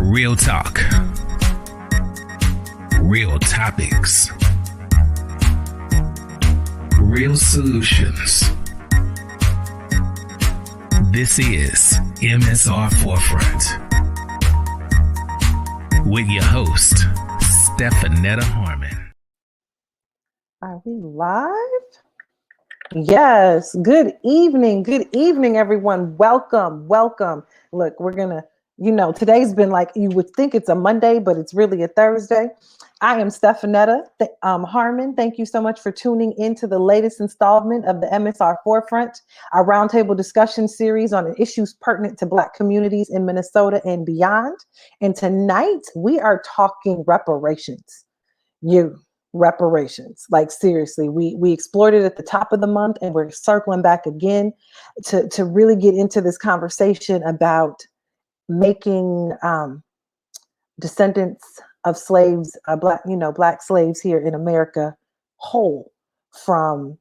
Real talk. Real topics. Real solutions. This is MSR Forefront with your host, Stephanetta Harmon. Are we live? Yes. Good evening, everyone. Welcome. Look, we're gonna, today's been like, you would think it's a Monday, but it's really a Thursday. I am Stephanetta Harmon. Thank you so much for tuning into the latest installment of the MSR Forefront, our roundtable discussion series on issues pertinent to Black communities in Minnesota and beyond. And tonight we are talking reparations. Reparations. Like, seriously, we explored it at the top of the month, and we're circling back again to really get into this conversation about making descendants of slaves, Black slaves here in America, whole from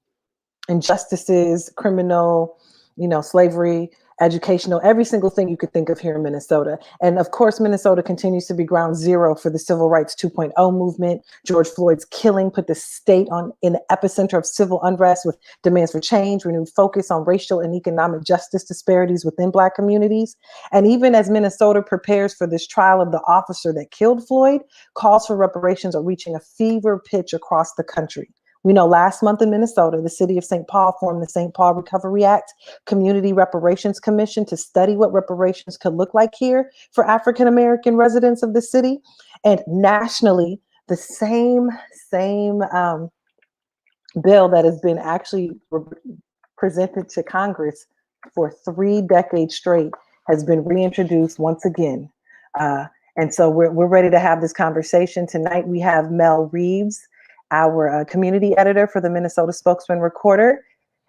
injustices, criminal, slavery, educational, every single thing you could think of here in Minnesota. And of course, Minnesota continues to be ground zero for the Civil Rights 2.0 movement. George Floyd's killing put the state in the epicenter of civil unrest with demands for change, renewed focus on racial and economic justice disparities within Black communities. And even as Minnesota prepares for this trial of the officer that killed Floyd, calls for reparations are reaching a fever pitch across the country. We know last month in Minnesota, the city of St. Paul formed the St. Paul Recovery Act Community Reparations Commission to study what reparations could look like here for African-American residents of the city. And nationally, the same bill that has been actually presented to Congress for 3 decades straight has been reintroduced once again. And so we're ready to have this conversation. Tonight we have Mel Reeves, our community editor for the Minnesota Spokesman Recorder.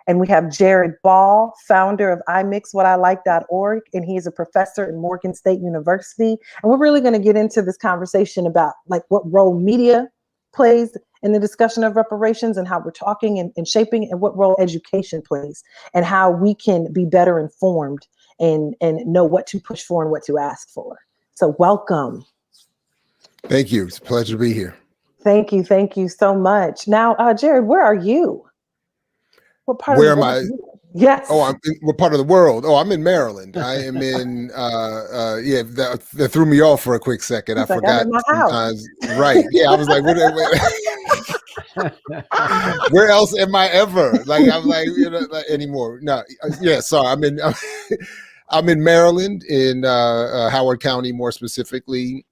And we have Jared Ball, founder of imixwhatilike.org, and he is a professor at Morgan State University. And we're really going to get into this conversation about like what role media plays in the discussion of reparations and how we're talking and shaping, and what role education plays and how we can be better informed and know what to push for and what to ask for. So welcome. Thank you. It's a pleasure to be here. Thank you so much. Now, Jared, where are you? What part of the world are you? Yes. Oh, what part of the world? Oh, I'm in Maryland. I am in, that threw me off for a quick second. I forgot sometimes. Right. Yeah, I was like, where else am I ever? Like, I'm like, anymore. No, yeah, sorry. I'm in Maryland, in Howard County, more specifically.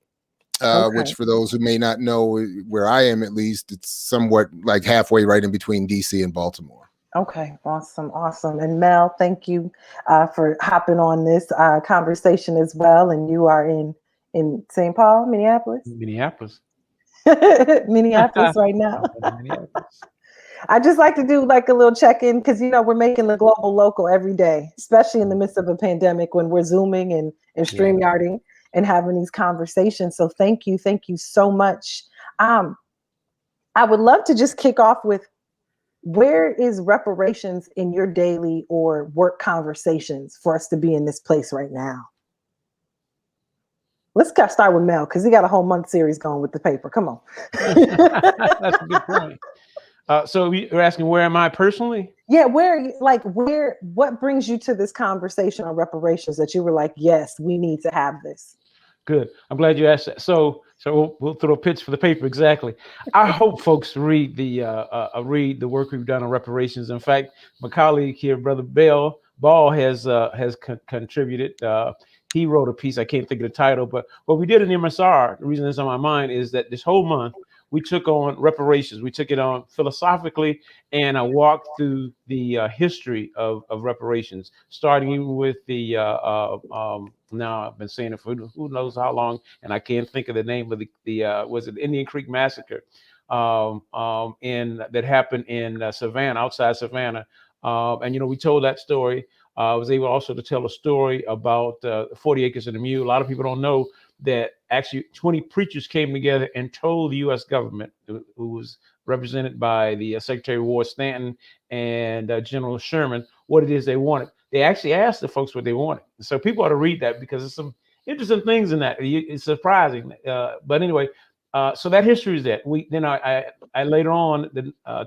Okay. Which, for those who may not know where I am, at least, it's somewhat like halfway right in between DC and Baltimore. Okay, awesome. And Mel, thank you for hopping on this conversation as well. And you are in St. Paul, Minneapolis? Minneapolis right now. I just like to do like a little check-in because, we're making the global local every day, especially in the midst of a pandemic when we're Zooming and StreamYarding. And having these conversations. So thank you so much. I would love to just kick off with, where is reparations in your daily or work conversations for us to be in this place right now? Let's start with Mel, because he got a whole month series going with the paper. Come on. That's a good point. So you're asking, where am I personally? Yeah, what brings you to this conversation on reparations that you were like, yes, we need to have this? Good. I'm glad you asked that. So we'll throw a pitch for the paper. Exactly. I hope folks read the work we've done on reparations. In fact, my colleague here, Brother Ball, has contributed. He wrote a piece. I can't think of the title, but what we did in MSR, the reason it's on my mind is that this whole month we took on reparations. We took it on philosophically, and I walked through the history of reparations, starting even with the now I've been saying it for who knows how long, and I can't think of the name of the was it Indian Creek Massacre, that happened in Savannah, outside Savannah, and we told that story. I was able also to tell a story about 40 Acres and a Mule. A lot of people don't know that actually 20 preachers came together and told the U.S. government, who was represented by the Secretary of War Stanton and General Sherman, what it is they wanted. They actually asked the folks what they wanted. So people ought to read that, because it's some interesting things in that. It's surprising. But anyway, so that history is that. I later on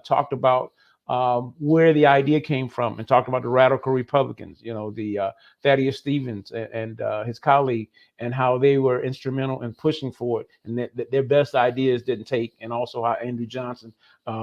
talked about where the idea came from and talked about the radical Republicans, the Thaddeus Stevens and his colleague, and how they were instrumental in pushing for it, and that their best ideas didn't take, and also how Andrew Johnson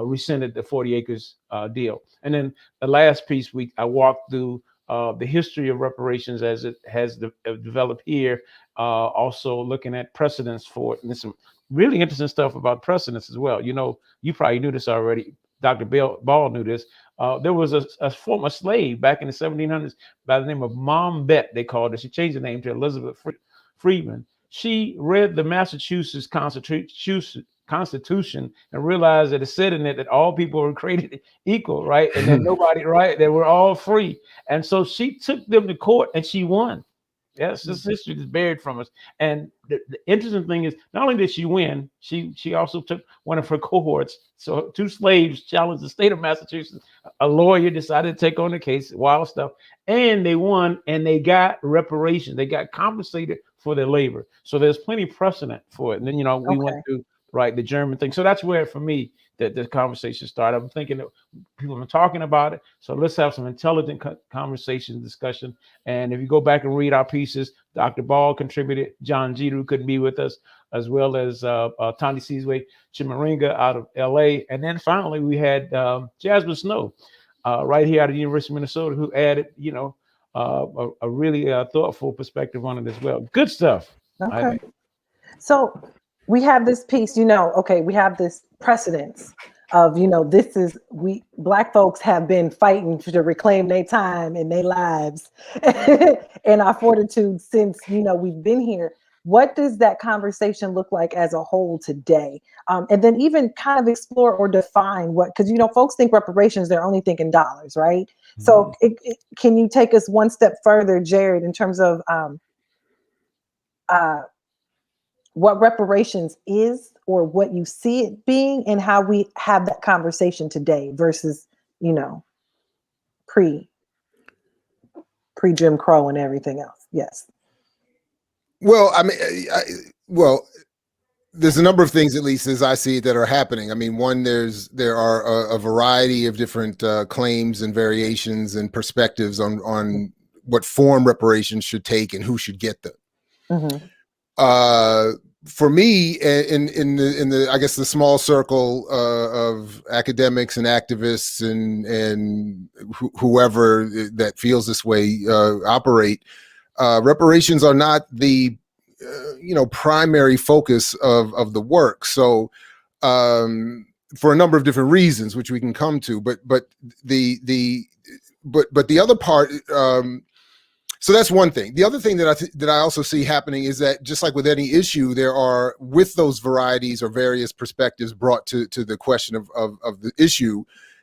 rescinded the 40 acres deal. And then the last piece, I walked through the history of reparations as it has developed here, also looking at precedents for it. And there's some really interesting stuff about precedents as well. You probably knew this already. Dr. Ball knew this. There was a former slave back in the 1700s by the name of Mom Bet, they called her. She changed the name to Elizabeth Freeman. She read the Massachusetts Constitution and realized that it said in it that all people were created equal, right? And that nobody, right? That we're all free. And so she took them to court and she won. Yes, this history is buried from us. And the interesting thing is, not only did she win, she also took one of her cohorts. So 2 slaves challenged the state of Massachusetts. A lawyer decided to take on the case, wild stuff, and they won, and they got reparations. They got compensated for their labor. So there's plenty of precedent for it. And then, we went through, right, the German thing. So that's where, for me, that the conversation started. I'm thinking that people have been talking about it. So let's have some intelligent conversation, discussion. And if you go back and read our pieces, Dr. Ball contributed, Jon Jeter, who couldn't be with us, as well as Thandisizwe Chimurenga out of LA. And then finally, we had Jasmine Snow right here out of the University of Minnesota, who added, a really thoughtful perspective on it as well. Good stuff. Okay. So we have this piece, we have this precedence of, Black folks have been fighting to reclaim their time and their lives and our fortitude since, we've been here. What does that conversation look like as a whole today? And then even kind of explore or define because, folks think reparations, they're only thinking dollars, right? Mm-hmm. So can you take us one step further, Jared, in terms of what reparations is or what you see it being and how we have that conversation today versus, pre Jim Crow and everything else. Yes. Well, I mean, there's a number of things, at least as I see it, that are happening. I mean, one, there are a variety of different claims and variations and perspectives on what form reparations should take and who should get them. Mm-hmm. For me, in the I guess the small circle of academics and activists and whoever that feels this way operate, reparations are not the primary focus of the work. So for a number of different reasons, which we can come to, but the other part. So that's one thing. The other thing that I also see happening is that, just like with any issue, there are, with those varieties or various perspectives brought to the question of the issue,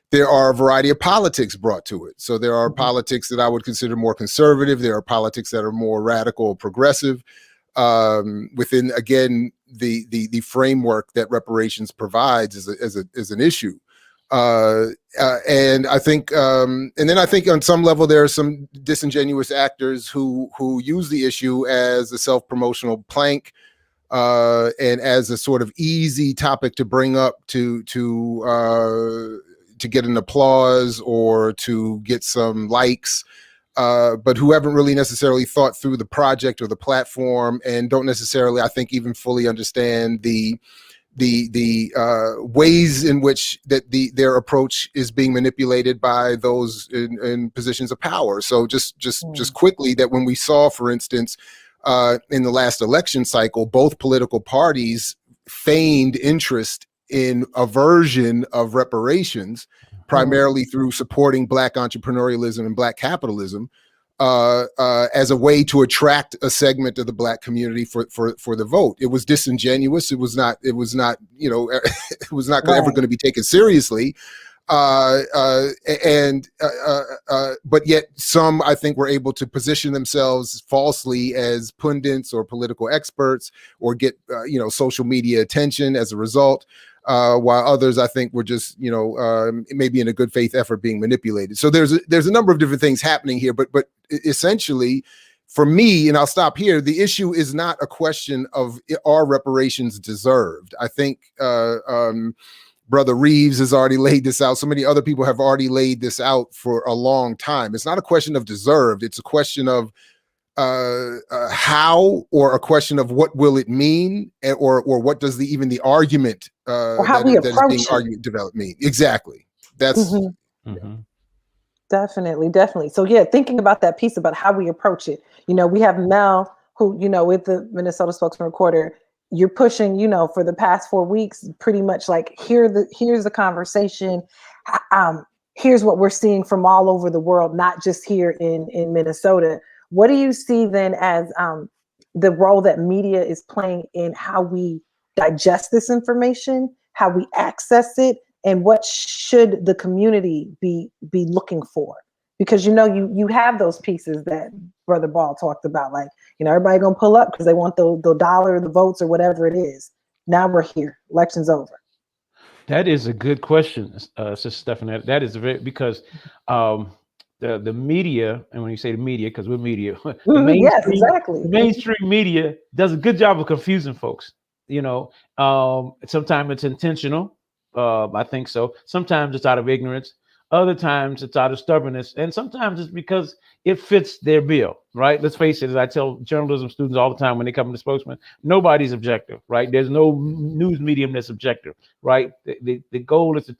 there are a variety of politics brought to it. So there are politics that I would consider more conservative. There are politics that are more radical or progressive within, again, the framework that reparations provides as an issue. And I think, and then I think on some level there are some disingenuous actors who use the issue as a self-promotional plank, and as a sort of easy topic to bring up to get an applause or to get some likes, but who haven't really necessarily thought through the project or the platform, and don't necessarily, I think, even fully understand the ways in which their approach is being manipulated by those in positions of power. So just quickly, that when we saw, for instance, in the last election cycle, both political parties feigned interest in a version of reparations, primarily through supporting Black entrepreneurialism and Black capitalism, as a way to attract a segment of the Black community for the vote. It was disingenuous. It was not it was not ever going to be taken seriously. But yet some, I think, were able to position themselves falsely as pundits or political experts, or get social media attention as a result. While others, I think, were just, maybe in a good faith effort being manipulated. So there's a number of different things happening here, but essentially for me, and I'll stop here, the issue is not a question of are reparations deserved. I think Brother Reeves has already laid this out. So many other people have already laid this out for a long time. It's not a question of deserved. It's a question of how, or a question of what will it mean, or what does even the argument or how we approach being argued develop mean. Exactly. That's Definitely. So yeah, thinking about that piece about how we approach it. We have Mel, who, with the Minnesota Spokesman Recorder, you're pushing, for the past 4 weeks, pretty much like, here's the conversation. Here's what we're seeing from all over the world, not just here in Minnesota. What do you see then as the role that media is playing in how we digest this information, how we access it, and what should the community be looking for? Because you have those pieces that Brother Ball talked about, like, everybody gonna pull up because they want the dollar, the votes, or whatever it is. Now we're here, election's over. That is a good question, Sister Stephanie. That is because the media, and when you say the media, because we're media, yes, exactly. The mainstream media does a good job of confusing folks. Sometimes it's intentional. I think so. Sometimes it's out of ignorance. Other times it's out of stubbornness, and sometimes it's because it fits their bill, right? Let's face it, as I tell journalism students all the time when they come to Spokesman, nobody's objective, right? There's no news medium that's objective, right? The goal is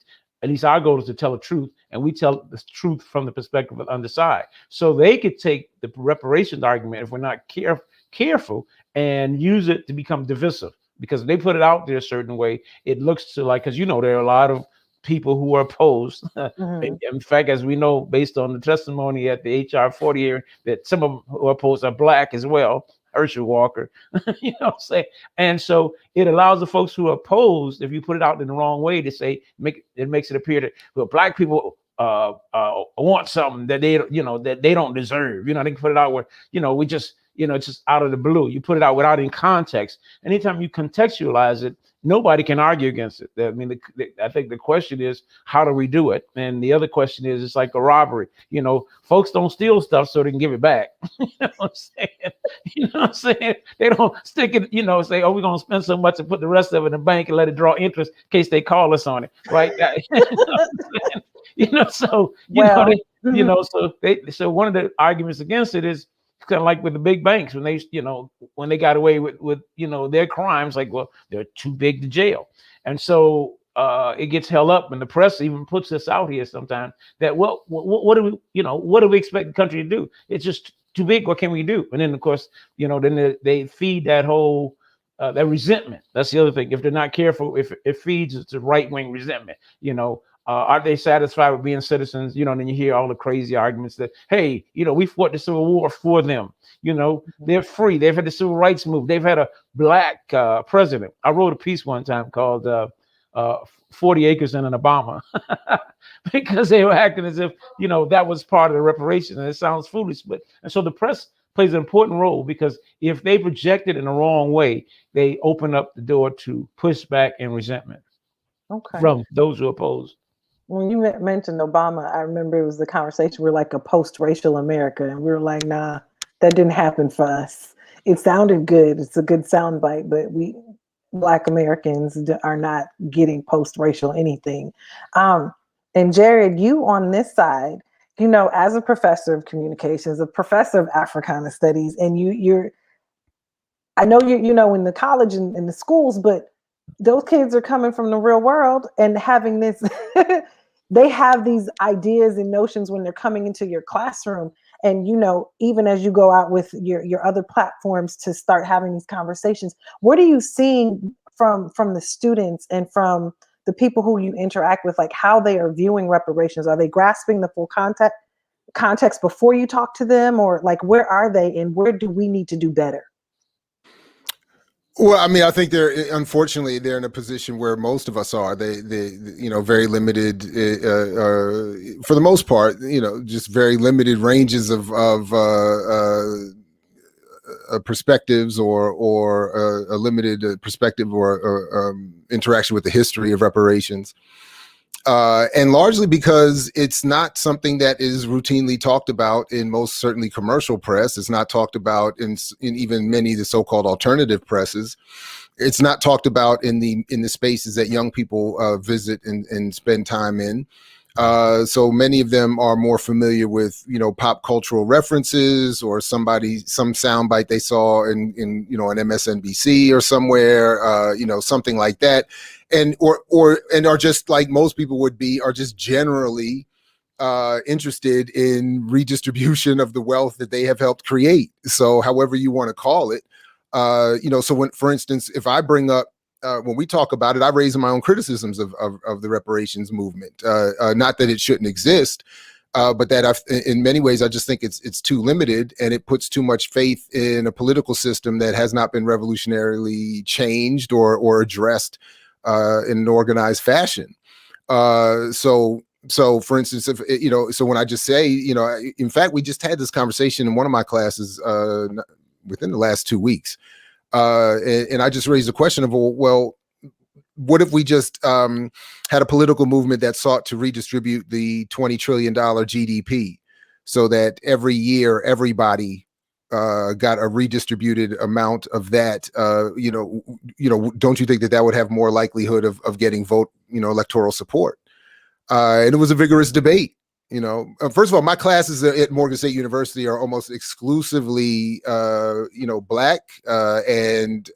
at least our goal is to tell the truth, and we tell the truth from the perspective of the underside. So they could take the reparations argument, if we're not careful, and use it to become divisive, because if they put it out there a certain way, it looks to like, because there are a lot of people who are opposed. In fact, as we know, based on the testimony at the HR 40 hearing, that some of them who are opposed are Black as well, Herschel Walker, you know what I'm saying? And so it allows the folks who are opposed, if you put it out in the wrong way, to say, it makes it appear that, well, Black people want something that they don't deserve. They can put it out where, we just, it's just out of the blue. You put it out without any context. Anytime you contextualize it, nobody can argue against it. I mean, I think the question is, how do we do it? And the other question is, it's like a robbery. Folks don't steal stuff so they can give it back. You know what I'm saying? They don't stick it, say, oh, we're going to spend so much and put the rest of it in the bank and let it draw interest in case they call us on it, right? So one of the arguments against it is, kind of like with the big banks when they got away with their crimes, like, well, they're too big to jail. And so it gets held up, and the press even puts this out here sometimes that, well, what do we expect the country to do? It's just too big. What can we do? And then, of course, then they feed that whole that resentment. That's the other thing. If they're not careful, if it feeds the right-wing resentment, are they satisfied with being citizens? Then you hear all the crazy arguments that, hey, we fought the Civil War for them. They're free. They've had the Civil Rights Movement. They've had a Black president. I wrote a piece one time called 40 Acres and an Obama, because they were acting as if, that was part of the reparations. And it sounds foolish, and so the press plays an important role, because if they project it in the wrong way, they open up the door to pushback and resentment from those who oppose. When you mentioned Obama, I remember it was the conversation, we're like a post-racial America, and we were like, nah, that didn't happen for us. It sounded good. It's a good soundbite, but we Black Americans are not getting post-racial anything. And Jared, you on this side, as a professor of communications, a professor of Africana studies, and I know you're, in the college and in the schools, but those kids are coming from the real world and having this, they have these ideas and notions when they're coming into your classroom. And, even as you go out with your other platforms to start having these conversations, what are you seeing from the students and from the people who you interact with, like how they are viewing reparations? Are they grasping the full context before you talk to them, or like, where are they and where do we need to do better? Well, I mean, I think unfortunately, they're in a position where most of us are. They very limited, for the most part, just very limited ranges of perspectives, or a limited perspective or interaction with the history of reparations. And largely because it's not something that is routinely talked about in most certainly commercial press. It's not talked about in even many of the so-called alternative presses. It's not talked about in the spaces that young people visit and spend time in. So many of them are more familiar with, pop cultural references or some soundbite they saw in an MSNBC or somewhere, something like that. And are just like most people would be, are just generally interested in redistribution of the wealth that they have helped create. So however you want to call it, so when, for instance, if I bring up, when we talk about it, I raise my own criticisms of the reparations movement. Not that it shouldn't exist, but that in many ways, I just think it's too limited, and it puts too much faith in a political system that has not been revolutionarily changed or addressed in an organized fashion. So for instance, so when I just say, in fact, we just had this conversation in one of my classes within the last 2 weeks. And I just raised the question of, well, what if we just had a political movement that sought to redistribute the $20 trillion GDP so that every year everybody got a redistributed amount of that? Don't you think that would have more likelihood of getting electoral support? And it was a vigorous debate. First of all, my classes at Morgan State University are almost exclusively, Black and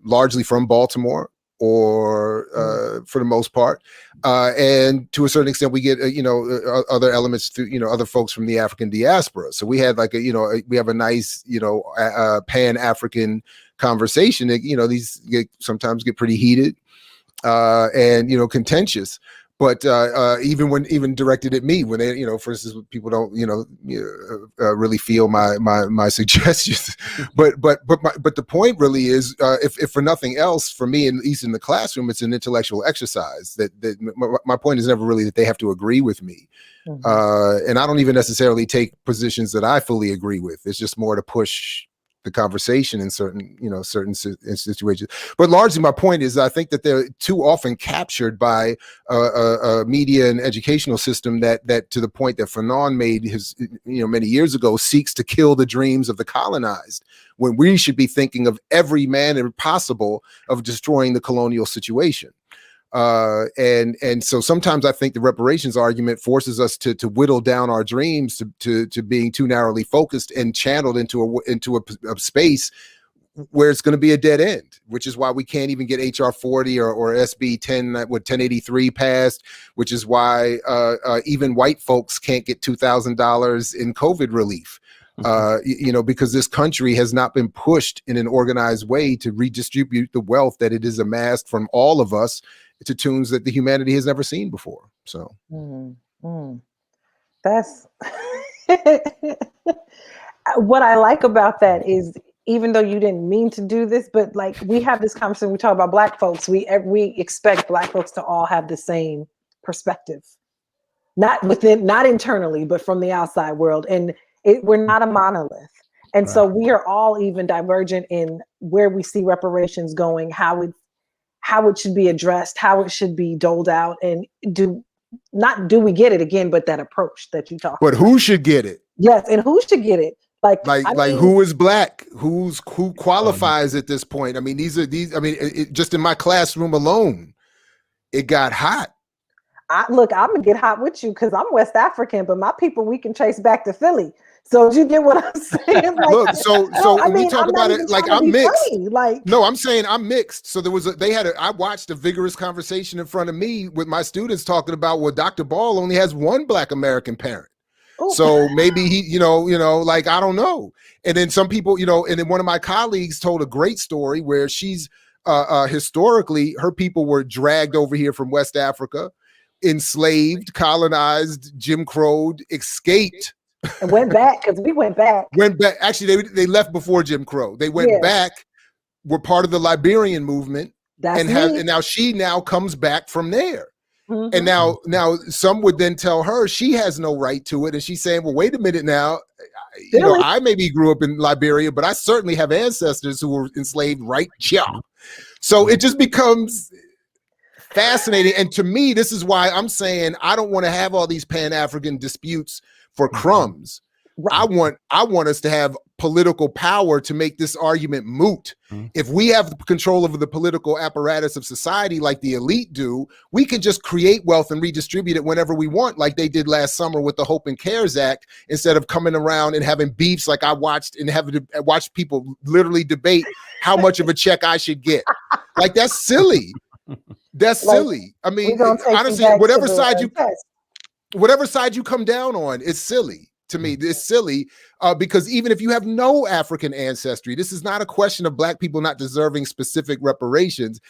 largely from Baltimore, or for the most part, and to a certain extent, we get other elements through other folks from the African diaspora. So we had we have a nice Pan-African conversation. These sometimes get pretty heated and contentious. But even directed at me, when they, for instance, people don't, really feel my suggestions. but the point really is, if for nothing else, for me, at least in the classroom, it's an intellectual exercise. That my point is never really that they have to agree with me, and I don't even necessarily take positions that I fully agree with. It's just more to push the conversation in certain situations. But largely my point is, I think that they're too often captured by a media and educational system that to the point that Fanon made his, many years ago, seeks to kill the dreams of the colonized, when we should be thinking of every manner possible of destroying the colonial situation. And so sometimes I think the reparations argument forces us to whittle down our dreams to being too narrowly focused and channeled into a space where it's going to be a dead end, which is why we can't even get HR 40 or SB 1083 passed, which is why even white folks can't get $2,000 in COVID relief. Because this country has not been pushed in an organized way to redistribute the wealth that it has amassed from all of us to tunes that the humanity has never seen before. So that's what I like about that is, even though you didn't mean to do this, but like we have this conversation, we talk about Black folks, we expect Black folks to all have the same perspective, not internally, but from the outside world. And we're not a monolith. And so we are all even divergent in where we see reparations going, how it should be addressed, how it should be doled out, and do we get it again, but that approach that you talked about. But who should get it? Yes, and who should get it? Like who is Black? Who qualifies at this point? I mean, just in my classroom alone, it got hot. I'm gonna get hot with you because I'm West African, but my people we can trace back to Philly. So you get what I'm saying? Like, look, so when we talk about it, like I'm mixed. No, I'm saying I'm mixed. So I watched a vigorous conversation in front of me with my students talking about, well, Dr. Ball only has one Black American parent. Ooh. So maybe he, like, I don't know. And then some people, and then one of my colleagues told a great story where she's historically, her people were dragged over here from West Africa, enslaved, colonized, Jim Crowed, escaped. And went back, because we went back. Actually, they left before Jim Crow. They went back, were part of the Liberian movement, and now she comes back from there. Mm-hmm. And now some would then tell her she has no right to it, and she's saying, well, wait a minute now, I maybe grew up in Liberia, but I certainly have ancestors who were enslaved right here. So it just becomes fascinating. And to me, this is why I'm saying I don't want to have all these Pan-African disputes for crumbs. I want us to have political power to make this argument moot. If we have control over the political apparatus of society like the elite do, we can just create wealth and redistribute it whenever we want, like they did last summer with the Hope and Cares Act, instead of coming around and having beefs like I watched and watched people literally debate how much of a check I should get. Like, that's silly. That's silly. I mean, honestly, whatever side you come down on, it's silly. To me, it's silly because even if you have no African ancestry, this is not a question of Black people not deserving specific reparations.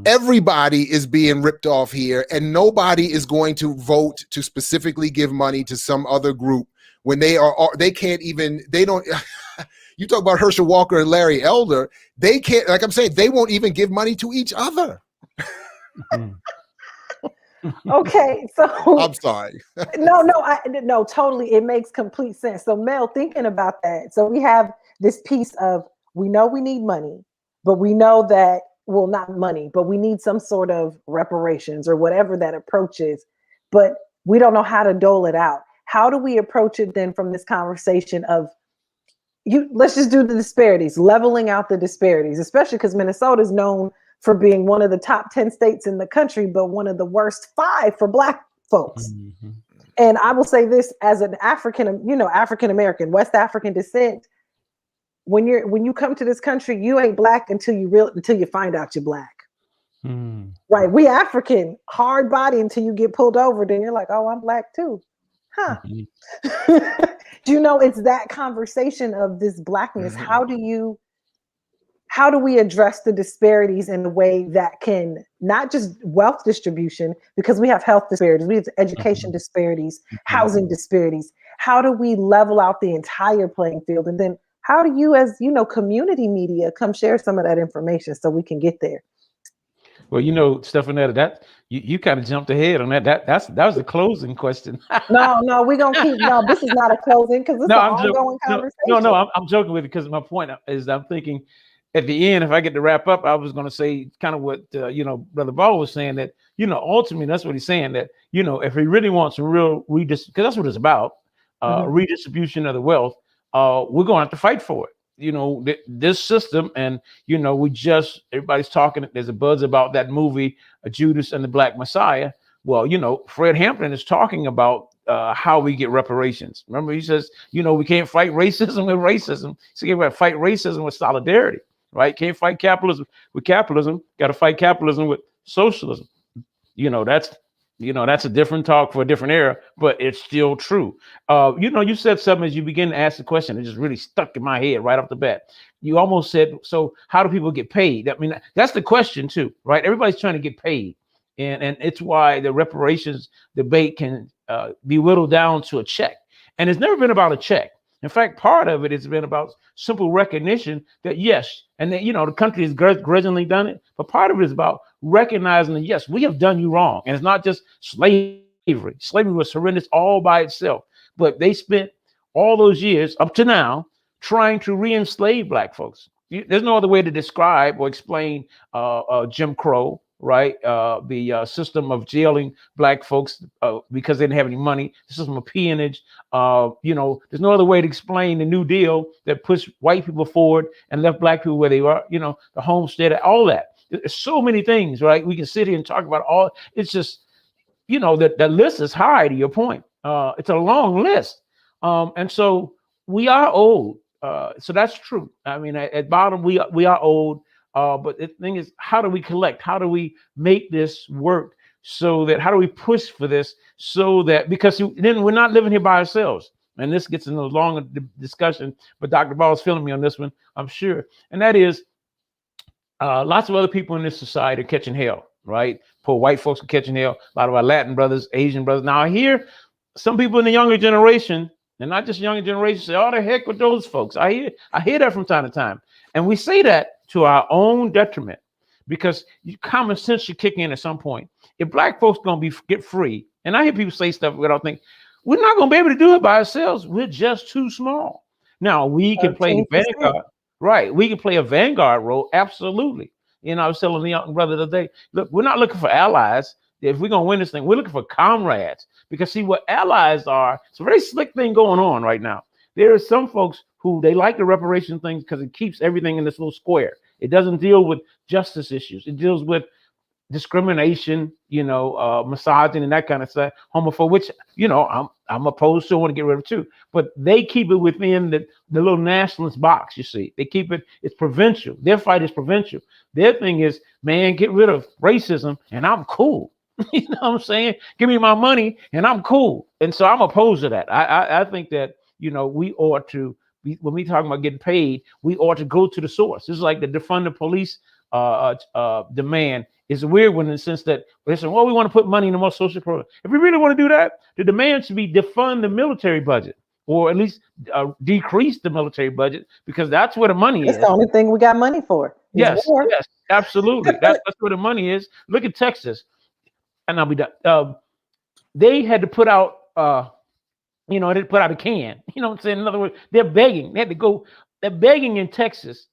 Everybody is being ripped off here, and nobody is going to vote to specifically give money to some other group when they can't even, they don't. You talk about Herschel Walker and Larry Elder, they can't, like I'm saying, they won't even give money to each other. Okay, so I'm sorry. No, totally. It makes complete sense. So Mel, thinking about that, so we have this piece of, we know we need money, but we know that, well, not money, but we need some sort of reparations or whatever that approach is, but we don't know how to dole it out. How do we approach it then from this conversation of, let's just do the disparities, leveling out the disparities, especially because Minnesota is known for being one of the top 10 states in the country, but one of the worst 5 for Black folks. And I will say this as an African-American, West African descent, when you come to this country, you ain't Black until you find out you're Black. Right? We African, hard body until you get pulled over, then you're like, oh, I'm Black too. Huh. Do you know, it's that conversation of this Blackness. How do we address the disparities in a way that can not just wealth distribution, because we have health disparities, we have education disparities, housing disparities. How do we level out the entire playing field? And then how do you, as community media, come share some of that information so we can get there? Well, Stefanetta, that you kind of jumped ahead on that. That was the closing question. No, we're gonna keep. No, this is not a closing because it's an ongoing conversation. No, I'm joking with it because my point is I'm thinking, at the end, if I get to wrap up, I was going to say kind of what, Brother Ball was saying, that, ultimately, that's what he's saying, that, if he really wants some real because that's what it's about, redistribution of the wealth, we're going to have to fight for it. This system, and, everybody's talking, there's a buzz about that movie, Judas and the Black Messiah. Well, Fred Hampton is talking about how we get reparations. Remember, he says, we can't fight racism with racism. So we got to fight racism with solidarity. Right? Can't fight capitalism with capitalism. Got to fight capitalism with socialism. That's a different talk for a different era, but it's still true. You said something as you begin to ask the question. It just really stuck in my head right off the bat. You almost said, so how do people get paid? I mean, that's the question too, right? Everybody's trying to get paid. And it's why the reparations debate can be whittled down to a check. And it's never been about a check. In fact, part of it has been about simple recognition that, yes, and that, the country has grudgingly done it, but part of it is about recognizing that, yes, we have done you wrong. And it's not just slavery. Slavery was horrendous all by itself, but they spent all those years up to now trying to re-enslave Black folks. There's no other way to describe or explain Jim Crow, right? The system of jailing Black folks because they didn't have any money, the system of peonage. There's no other way to explain the New Deal that pushed white people forward and left Black people where they were, the homestead, all that. There's so many things, right? We can sit here and talk about all. It's just, the list is high, to your point. It's a long list. And so we are old. So that's true. I mean, at bottom, we are old. But the thing is, how do we collect? How do we make this work so that, how do we push for this so that, because then we're not living here by ourselves. And this gets into a longer discussion, but Dr. Ball is feeling me on this one, I'm sure. And that is, lots of other people in this society are catching hell, right? Poor white folks are catching hell. A lot of our Latin brothers, Asian brothers. Now I hear some people in the younger generation, and not just younger generation, say, "Oh, the heck with those folks." I hear that from time to time. And we say that to our own detriment, because common sense should kick in at some point. If Black folks gonna get free, and I hear people say stuff without thinking, we're not gonna be able to do it by ourselves. We're just too small. Now we can play vanguard, right? We can play a vanguard role, absolutely. I was telling the young brother the other day, look, we're not looking for allies. If we're going to win this thing, we're looking for comrades, because see what allies are. It's a very slick thing going on right now. There are some folks who they like the reparation thing because it keeps everything in this little square. It doesn't deal with justice issues. It deals with discrimination, misogyny and that kind of stuff, homophobia, which, I'm opposed to, I want to get rid of too. But they keep it within the little nationalist box, you see. They keep it's provincial. Their fight is provincial. Their thing is, man, get rid of racism and I'm cool. You know what I'm saying? Give me my money and I'm cool. And so I'm opposed to that. I think that, we ought to, when we talk about getting paid, we ought to go to the source. This is like the defund the police demand. It's a weird one in the sense that they say, well, we want to put money in the most social program. If we really want to do that, the demand should be defund the military budget, or at least decrease the military budget, because that's where the money is. It's the only thing we got money for. Yes, absolutely. That's where the money is. Look at Texas, and I'll be done. They had to put out, they put out a can. You know what I'm saying? In other words, they're begging. They had to go. They're begging in Texas,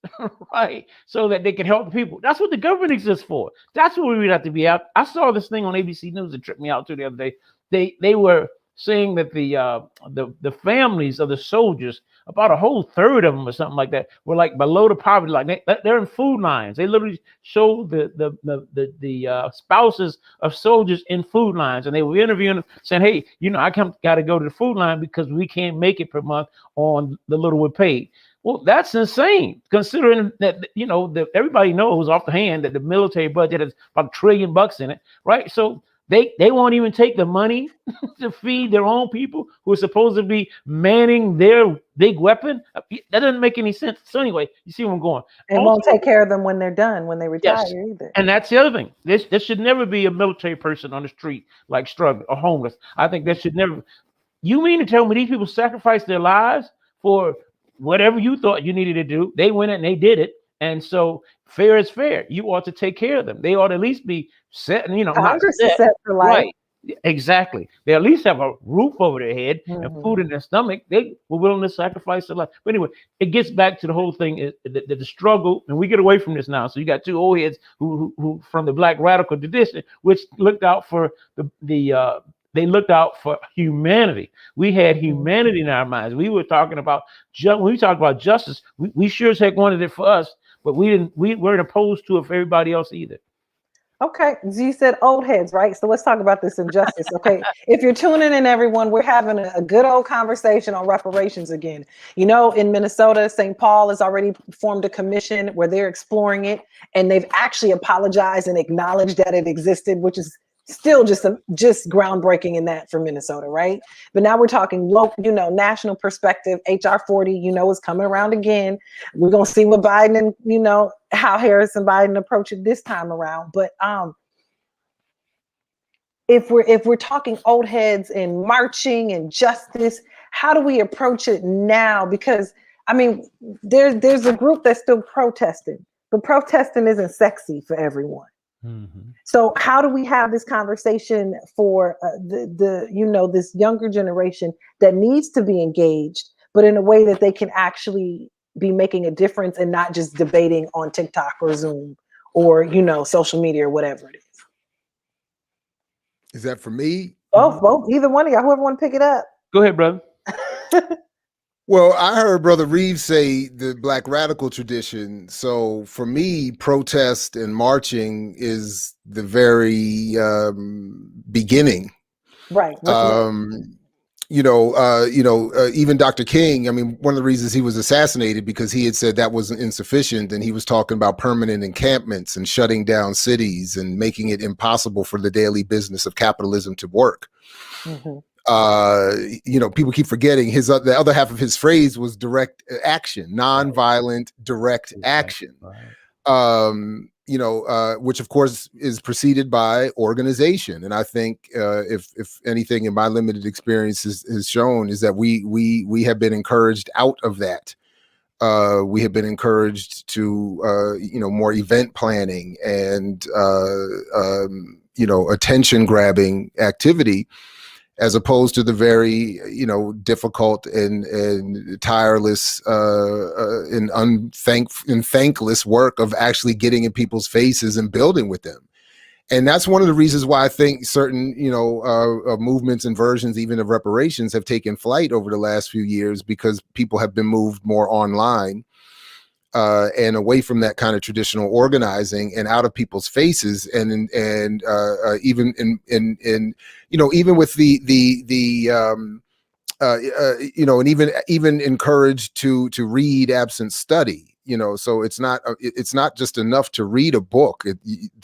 right, so that they can help the people. That's what the government exists for. That's what we would have to be out. I saw this thing on ABC News that tripped me out too the other day. They were saying that the families of the soldiers, about a whole third of them or something like that, were like below the poverty line. They're in food lines. They literally showed the spouses of soldiers in food lines, and they were interviewing them, saying, "Hey, I got to go to the food line because we can't make it per month on the little we're paid." Well, that's insane, considering that, everybody knows off the hand that the military budget has about $1 trillion in it, right? So they won't even take the money to feed their own people who are supposed to be manning their big weapon. That doesn't make any sense. So anyway, you see where I'm going. And also, won't take care of them when they're done, when they retire either. And that's the other thing. There should never be a military person on the street like struggling or homeless. I think that should never. You mean to tell me these people sacrificed their lives for whatever you thought you needed to do? They went and they did it. And so fair is fair. You ought to take care of them. They ought to at least be set, Congress is set for life. Right. Exactly. They at least have a roof over their head and food in their stomach. They were willing to sacrifice their life. But anyway, it gets back to the whole thing, the struggle, and we get away from this now. So you got two old heads who from the Black radical tradition, which looked out for they looked out for humanity. We had humanity in our minds. We were talking about, when we talked about justice, we sure as heck wanted it for us, but we weren't opposed to it for everybody else either. Okay, so you said old heads, right? So let's talk about this injustice. Okay, if you're tuning in, everyone, we're having a good old conversation on reparations again. In Minnesota, St. Paul has already formed a commission where they're exploring it, and they've actually apologized and acknowledged that it existed, which is still just groundbreaking in that for Minnesota, right? But now we're talking local, national perspective. HR 40, is coming around again. We're gonna see what Biden and how Harris and Biden approach it this time around. But if we're talking old heads and marching and justice, how do we approach it now? Because there's a group that's still protesting, but protesting isn't sexy for everyone. Mm-hmm. So how do we have this conversation for this younger generation that needs to be engaged, but in a way that they can actually be making a difference and not just debating on TikTok or Zoom or, social media or whatever it is? Is that for me? Both, either one of y'all, whoever want to pick it up. Go ahead, brother. Well, I heard Brother Reeves say the Black radical tradition. So for me, protest and marching is the very beginning. Right. Even Dr. King, one of the reasons he was assassinated because he had said that wasn't insufficient. And he was talking about permanent encampments and shutting down cities and making it impossible for the daily business of capitalism to work. Mm-hmm. People keep forgetting the other half of his phrase was direct action, nonviolent direct action, which of course is preceded by organization. And I think if anything in my limited experience has shown is that we have been encouraged out of that. We have been encouraged to, more event planning and, attention grabbing activity. as opposed to the very, difficult and tireless and thankless work of actually getting in people's faces and building with them. And that's one of the reasons why I think certain, movements and versions even of reparations have taken flight over the last few years, because people have been moved more online and away from that kind of traditional organizing and out of people's faces, and even even with and even encouraged to read absent study. So it's not just enough to read a book.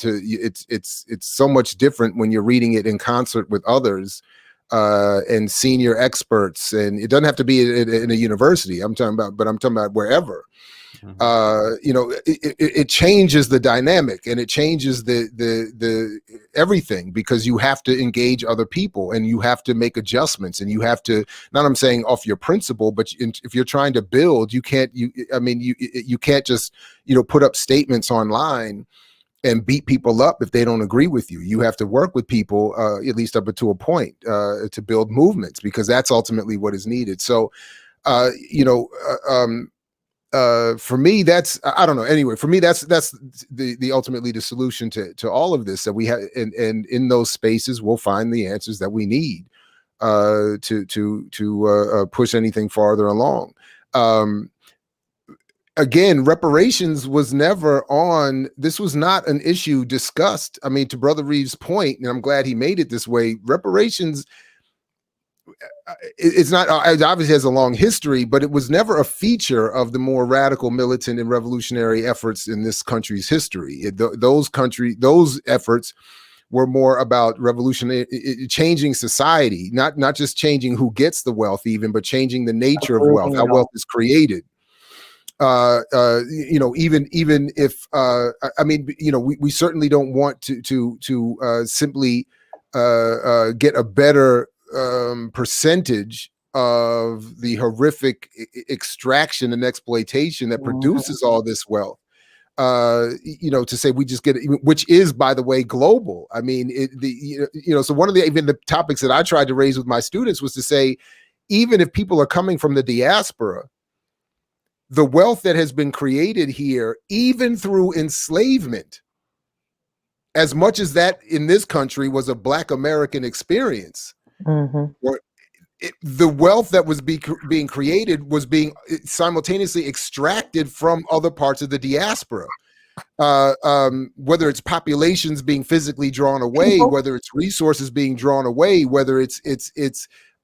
It's so much different when you're reading it in concert with others and senior experts. And it doesn't have to be in a university. I'm talking about wherever. It changes the dynamic, and it changes the everything, because you have to engage other people and you have to make adjustments, and you have to, not I'm saying off your principle, but if you're trying to build, you can't just, put up statements online and beat people up if they don't agree with you. You have to work with people, at least up to a point, to build movements, because that's ultimately what is needed. So, for me, that's, I don't know. Anyway, for me, that's the ultimately the solution to all of this, that we have, and in those spaces, we'll find the answers that we need to push anything farther along. Again, reparations was never on. This was not an issue discussed. I mean, to Brother Reeves' point, and I'm glad he made it this way. Reparations, it's not, it obviously has a long history, but it was never a feature of the more radical, militant, and revolutionary efforts in this country's history. Those efforts were more about changing society, not just changing who gets the wealth, even, but changing the nature of wealth, how wealth is created. Even if we certainly don't want to simply get a better percentage of the horrific extraction and exploitation that produces all this wealth. To say we just get it, which is, by the way, global. I mean, so one of the topics that I tried to raise with my students was to say, even if people are coming from the diaspora, the wealth that has been created here, even through enslavement, as much as that in this country was a Black American experience, the wealth that was being created was being simultaneously extracted from other parts of the diaspora. Whether it's populations being physically drawn away, whether it's resources being drawn away, whether it's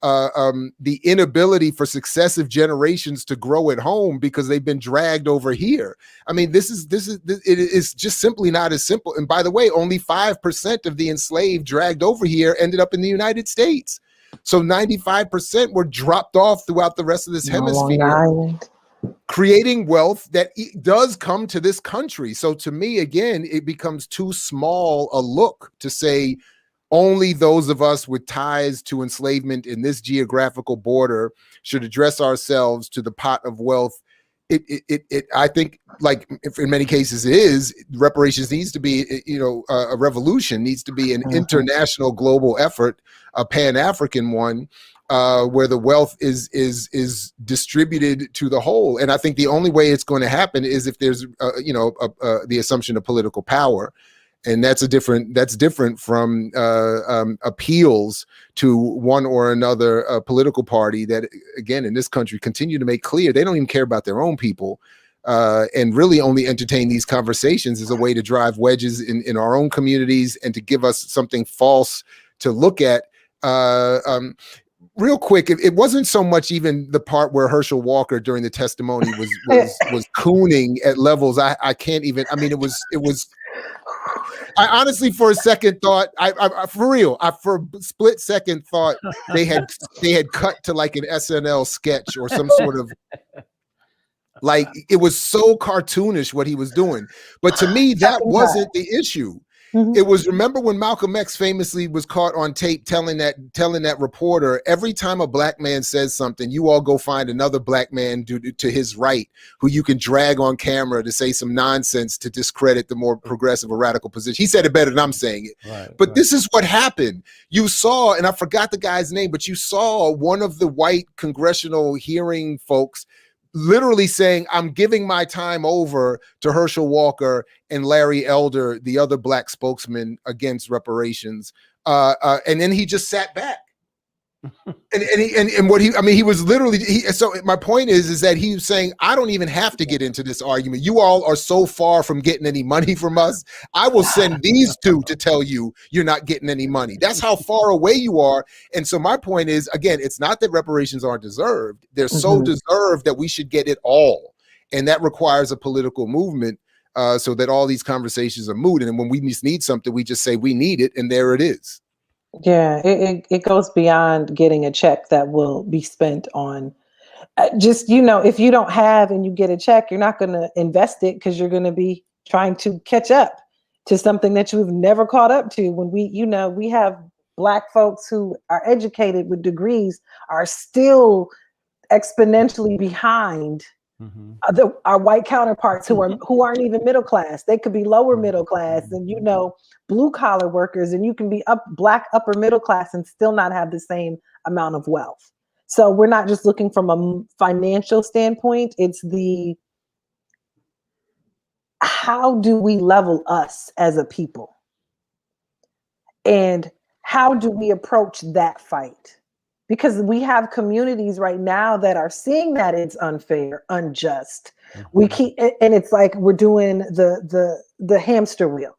the inability for successive generations to grow at home because they've been dragged over here. I mean, it is just simply not as simple. And by the way, only 5% of the enslaved dragged over here ended up in the United States. So 95% were dropped off throughout the rest of this hemisphere, creating wealth that does come to this country. So to me, again, it becomes too small a look to say only those of us with ties to enslavement in this geographical border should address ourselves to the pot of wealth. I think, like in many cases it is, reparations needs to be, a revolution, needs to be an international global effort, a Pan-African one, where the wealth is distributed to the whole. And I think the only way it's going to happen is if there's, the assumption of political power. And that's different from appeals to one or another political party that, again, in this country, continue to make clear they don't even care about their own people, and really only entertain these conversations as a way to drive wedges in our own communities and to give us something false to look at. Real quick, it wasn't so much even the part where Herschel Walker during the testimony was cooning at levels I can't even. I mean, it was. I honestly, for a second, thought, for a split second, thought they had cut to like an SNL sketch or some sort of, like, it was so cartoonish what he was doing. But to me, that wasn't the issue. It was, remember when Malcolm X famously was caught on tape telling that reporter, every time a black man says something, you all go find another black man to his right who you can drag on camera to say some nonsense to discredit the more progressive or radical position. He said it better than I'm saying it. But this is what happened. You saw, and I forgot the guy's name, but you saw one of the white congressional hearing folks literally saying, I'm giving my time over to Herschel Walker and Larry Elder, the other black spokesman against reparations. And then he just sat back. And what he was literally, so my point is that he was saying, I don't even have to get into this argument. You all are so far from getting any money from us. I will send these two to tell you you're not getting any money. That's how far away you are. And so my point is, again, it's not that reparations aren't deserved. They're so deserved that we should get it all. And that requires a political movement so that all these conversations are moot. And when we just need something, we just say we need it, and there it is. Yeah, it goes beyond getting a check that will be spent on just, if you don't have and you get a check, you're not going to invest it because you're going to be trying to catch up to something that you've never caught up to. When we have Black folks who are educated with degrees are still exponentially behind our white counterparts who aren't even middle class. They could be lower middle class and blue collar workers, and you can be Black upper middle class and still not have the same amount of wealth. So we're not just looking from a financial standpoint, it's how do we level us as a people? And how do we approach that fight? Because we have communities right now that are seeing that it's unfair, unjust. We keep, and it's like we're doing the hamster wheel,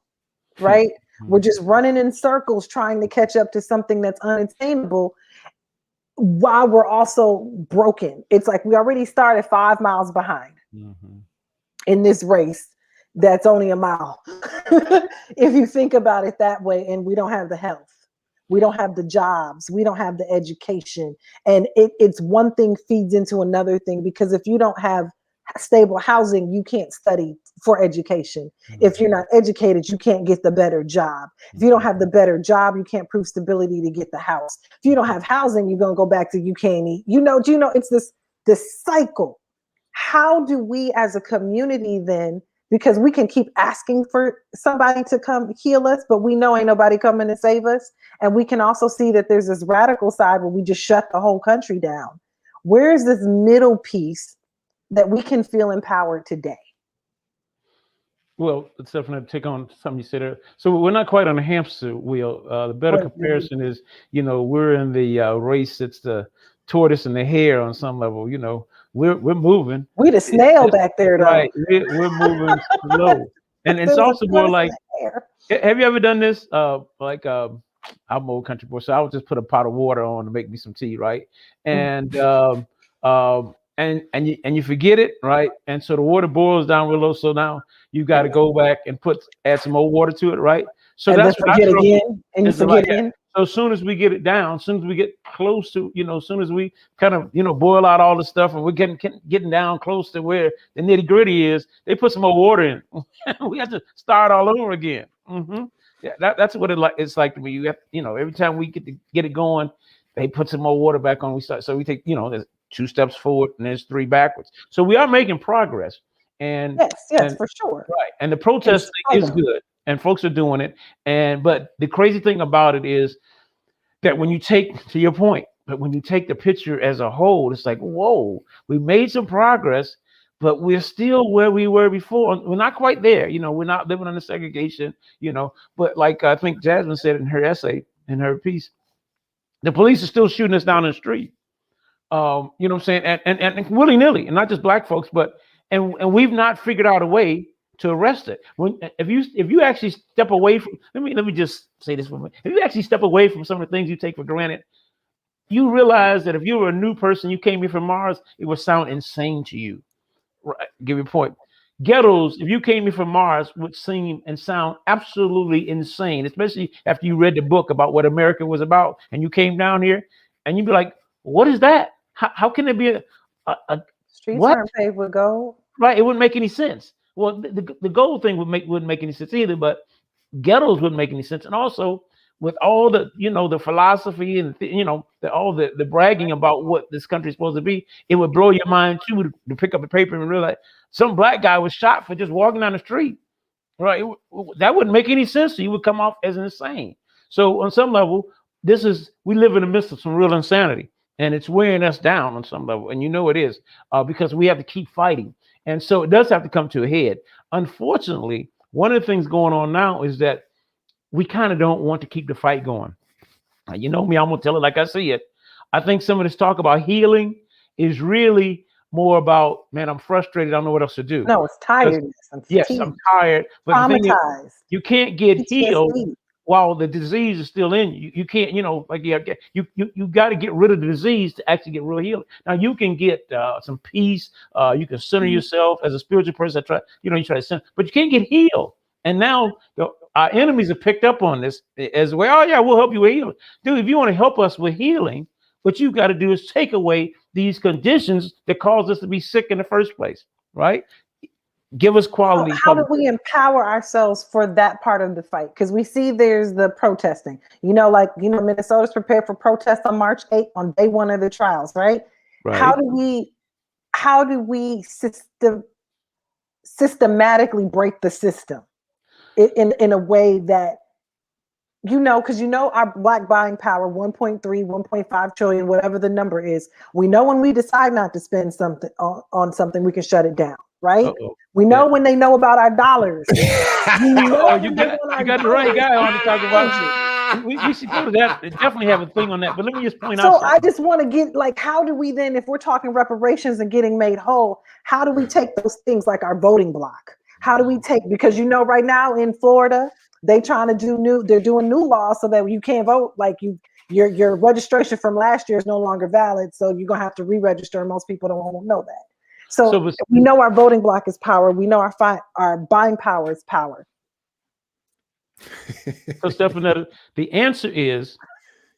right? We're just running in circles trying to catch up to something that's unattainable while we're also broken. It's like we already started 5 miles behind in this race that's only a mile. If you think about it that way, and we don't have the health. We don't have the jobs. We don't have the education. And it's one thing feeds into another thing, because if you don't have stable housing, you can't study for education. If you're not educated, you can't get the better job. If you don't have the better job, you can't prove stability to get the house. If you don't have housing, you're going to go back to you can't eat. It's this cycle. How do we as a community then, because we can keep asking for somebody to come heal us, but we know ain't nobody coming to save us. And we can also see that there's this radical side where we just shut the whole country down. Where's this middle piece that we can feel empowered today? Well, it's definitely take on something you said there. So we're not quite on a hamster wheel. The better comparison is, we're in the race. It's the tortoise and the hare on some level. We're moving. We the snail back there, though. Right, we're moving slow, and it's also more like. Have you ever done this? I'm an old country boy, so I would just put a pot of water on to make me some tea, right? And and you forget it, right? And so the water boils down real low. So now you got to go back and add some more water to it, right? So and that's forget again, and you forget again. So as soon as we get it down, as soon as we get close to, as soon as we kind of, boil out all the stuff and we're getting down close to where the nitty gritty is, they put some more water in. We have to start all over again. Yeah, that's what it's like to me. You have, every time we get it going, they put some more water back on. So we take, there's 2 steps forward and there's 3 backwards. So we are making progress. And yes, for sure. Right. And the protest thing is good. And folks are doing it. But the crazy thing about it is that when you take, to your point, but when you take the picture as a whole, it's like, whoa, we made some progress, but we're still where we were before. We're not quite there. We're not living under segregation, but like I think Jasmine said in her essay, in her piece, the police are still shooting us down the street. You know what I'm saying? And willy-nilly, and not just Black folks, but and we've not figured out a way to arrest it. If you actually step away from, let me just say this for a minute. If you actually step away from some of the things you take for granted, you realize that if you were a new person, you came here from Mars, it would sound insane to you. Right? Give you a point. Ghettos, if you came here from Mars, would seem and sound absolutely insane, especially after you read the book about what America was about, and you came down here, and you'd be like, "What is that? How can it be a streets aren't paved with gold?" Right? It wouldn't make any sense. Well, the gold thing wouldn't make any sense either. But ghettos wouldn't make any sense. And also with all the, the philosophy and, all the bragging about what this country is supposed to be, it would blow your mind too to pick up a paper and realize some black guy was shot for just walking down the street. Right. That wouldn't make any sense. So you would come off as insane. So on some level, we live in the midst of some real insanity, and it's wearing us down on some level. And it is, because we have to keep fighting. And so it does have to come to a head. Unfortunately, one of the things going on now is that we kind of don't want to keep the fight going. You know me, I'm going to tell it like I see it. I think some of this talk about healing is really more about, man, I'm frustrated. I don't know what else to do. No, it's tiredness. Yes, I'm tired. But traumatized. You can't get healed PTSD. while the disease is still in you. You can't, you got to get rid of the disease to actually get real healing. Now you can get some peace. You can center yourself as a spiritual person. You try to center, but you can't get healed. And now our enemies have picked up on this as well. Oh yeah, we'll help you with healing, dude. If you want to help us with healing, what you've got to do is take away these conditions that cause us to be sick in the first place, right? Give us quality. How do we empower ourselves for that part of the fight? Because we see there's the protesting. Minnesota's prepared for protest on March 8th on day one of the trials, right? Right. How do we systematically break the system in a way that, because our black buying power, 1.3, 1.5 trillion, whatever the number is, we know when we decide not to spend something on something, we can shut it down. Right? Uh-oh. We know when they know about our dollars. You got the right guy on to talk about it. We should go to that. Definitely have a thing on that. But let me just point out. So I just want to get, how do we then, if we're talking reparations and getting made whole, how do we take those things like our voting block? How do we take, because right now in Florida, they're doing new laws so that you can't vote. Like your registration from last year is no longer valid. So you're going to have to re-register. And most people don't know that. So we know our voting block is power. We know our buying power is power. So, Stefanetta, the answer is,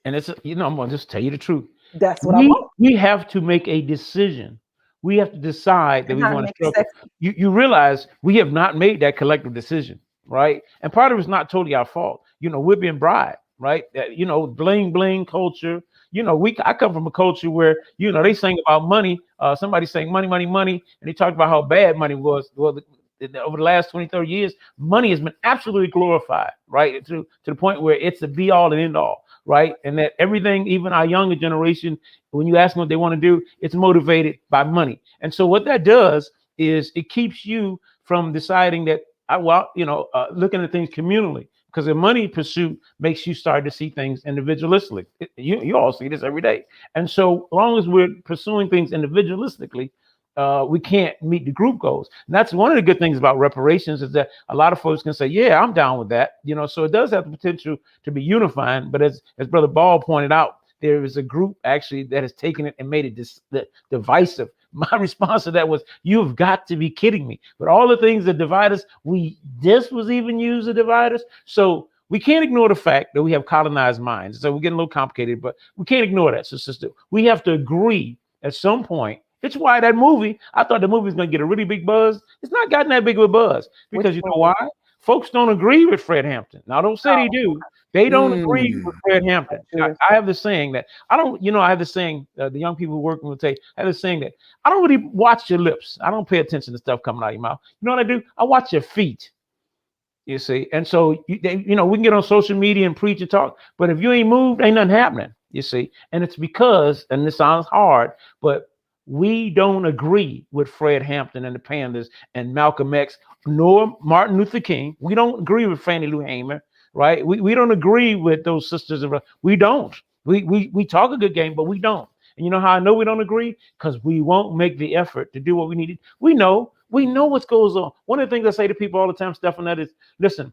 and it's, I'm going to just tell you the truth. That's what I want. We have to make a decision. We have to decide that we want to struggle. You realize we have not made that collective decision, right? And part of it's not totally our fault. We're being bribed, right? Bling bling culture. I come from a culture where, they sang about money. Somebody saying money, money, money. And they talked about how bad money was. Well, over the last 20, 30 years, money has been absolutely glorified, right? To the point where it's the be all and end all, right? And that everything, even our younger generation, when you ask them what they want to do, it's motivated by money. And so what that does is it keeps you from deciding that, looking at things communally. Because the money pursuit makes you start to see things individualistically. You all see this every day. And so as long as we're pursuing things individualistically, we can't meet the group goals. And that's one of the good things about reparations, is that a lot of folks can say, yeah, I'm down with that. So it does have the potential to be unifying. But as Brother Ball pointed out, there is a group actually that has taken it and made it divisive. My response to that was, you've got to be kidding me. But all the things that divide us, this was even used to divide us. So we can't ignore the fact that we have colonized minds. So we're getting a little complicated, but we can't ignore that. So sister, we have to agree at some point. It's why that movie, I thought the movie was going to get a really big buzz. It's not gotten that big of a buzz, because you know why? Folks don't agree with Fred Hampton. Now, don't say they do. They don't agree with Fred Hampton. I have this saying that I have this saying, the young people who work with tape, I have this saying that I don't really watch your lips. I don't pay attention to stuff coming out of your mouth. You know what I do? I watch your feet. You see? And so, we can get on social media and preach and talk, but if you ain't moved, ain't nothing happening. You see? And it's because, and this sounds hard, but we don't agree with Fred Hampton and the Pandas and Malcolm X, nor Martin Luther King. We don't agree with Fannie Lou Hamer. Right? We don't agree with those sisters. We don't. We talk a good game, but we don't. And you know how I know we don't agree? Because we won't make the effort to do what we need. We know what goes on. One of the things I say to people all the time, Stefanetta, is, listen,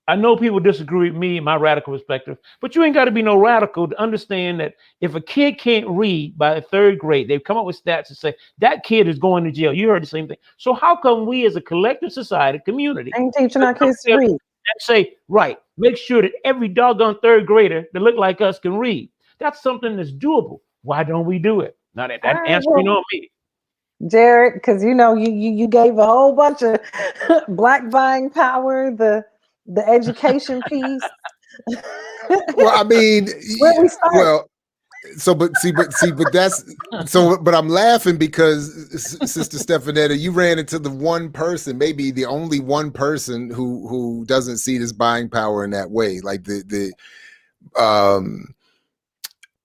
I know people disagree with me and my radical perspective, but you ain't got to be no radical to understand that if a kid can't read by the third grade, they've come up with stats and say that kid is going to jail. You heard the same thing. So how come we as a collective society, community, ain't teaching our kids to read? And say, right, make sure that every doggone third grader that look like us can read. That's something that's doable. Why don't we do it? Now that answering on me. Jared, because you gave a whole bunch of black buying power, the the education piece. Well, I mean, Where we start? well, but that's so. But I'm laughing because Sister Stefanetta, you ran into the one person, maybe the only one person who doesn't see this buying power in that way. Like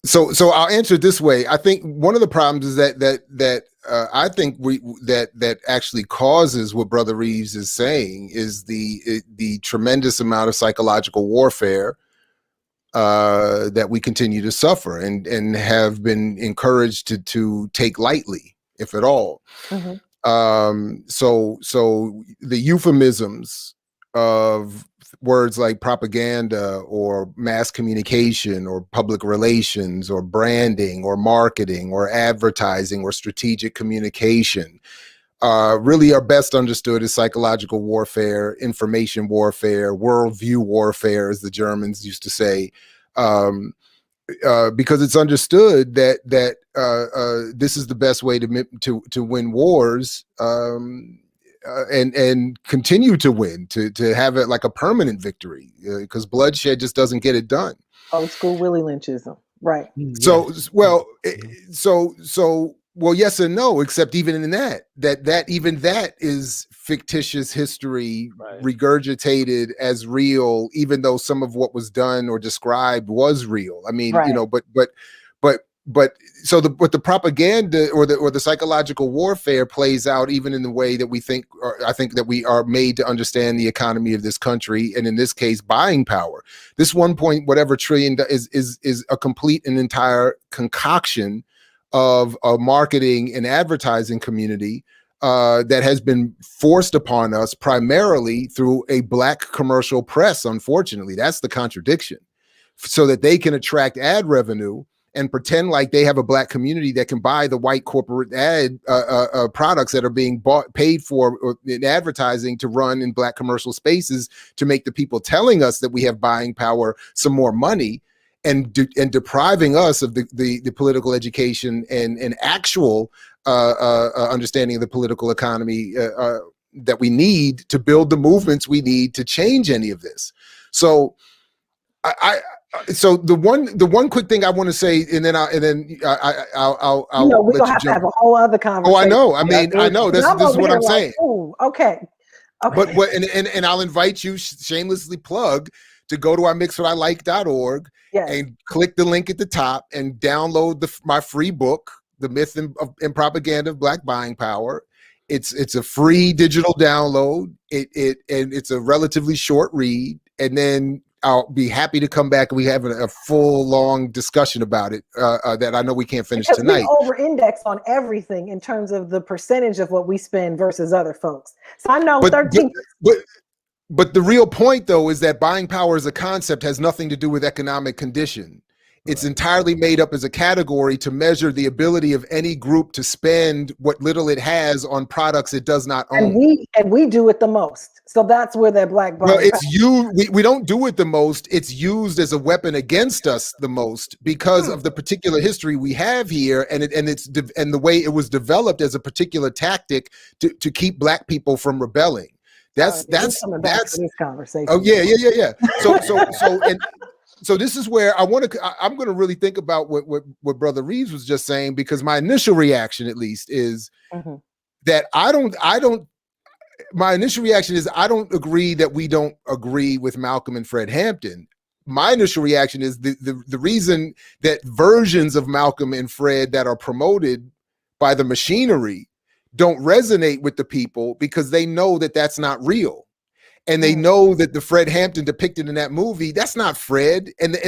So I'll answer it this way. I think one of the problems is that I think that actually causes what Brother Reeves is saying is the tremendous amount of psychological warfare that we continue to suffer and have been encouraged to take lightly, if at all. Mm-hmm. So the euphemisms of words like propaganda or mass communication or public relations or branding or marketing or advertising or strategic communication really are best understood as psychological warfare, information warfare, worldview warfare, as the Germans used to say, because it's understood that this is the best way to win wars. And continue to win, to have it like a permanent victory, because bloodshed just doesn't get it done. Old school Willie Lynchism, right? So, well, well, yes and no, except even in that is fictitious history, regurgitated as real, even though some of what was done or described was real. I mean, but so the propaganda or the psychological warfare plays out even in the way that we think, or I think that we are made to understand the economy of this country, and in this case, buying power. This 1 point whatever trillion is a complete and entire concoction of a marketing and advertising community that has been forced upon us primarily through a Black commercial press. Unfortunately, that's the contradiction, so that they can attract ad revenue and pretend like they have a Black community that can buy the white corporate ad products that are being paid for in advertising to run in Black commercial spaces, to make the people telling us that we have buying power some more money, and depriving us of the political education and actual understanding of the political economy that we need to build the movements we need to change any of this. So So the one quick thing I want to say, and then I'll we're gonna have to have a whole other conversation. Oh, I know. I mean, I know. This is what I'm saying. Oh, okay. But and I'll invite you, shamelessly plug, to go to ourmixwhatilike.org and click the link at the top and download my free book, The Myth and Propaganda of Black Buying Power. It's a free digital download. And it's a relatively short read, and then I'll be happy to come back and we have a full, long discussion about it that I know we can't finish tonight. We over-index on everything in terms of the percentage of what we spend versus other folks. So I know 13. But the real point, though, is that buying power as a concept has nothing to do with economic condition. It's entirely made up as a category to measure the ability of any group to spend what little it has on products it does not own. And we do it the most. So that's where that Black buying we don't do it the most. It's used as a weapon against us the most because of the particular history we have here, and the way it was developed as a particular tactic to keep Black people from rebelling. That's this conversation. Oh yeah. So this is where I'm going to really think about what Brother Reeves was just saying, because my initial reaction, at least, is that I don't agree that we don't agree with Malcolm and Fred Hampton. My initial reaction is the reason that versions of Malcolm and Fred that are promoted by the machinery don't resonate with the people, because they know that that's not real. And they know that the Fred Hampton depicted in that movie, that's not Fred. And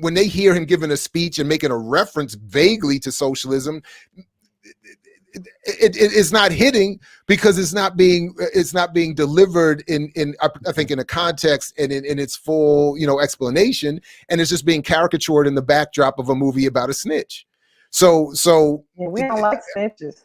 when they hear him giving a speech and making a reference vaguely to socialism, it's not hitting, because it's not being delivered in I think in a context and in its full explanation, and it's just being caricatured in the backdrop of a movie about a snitch. So we don't like snitches.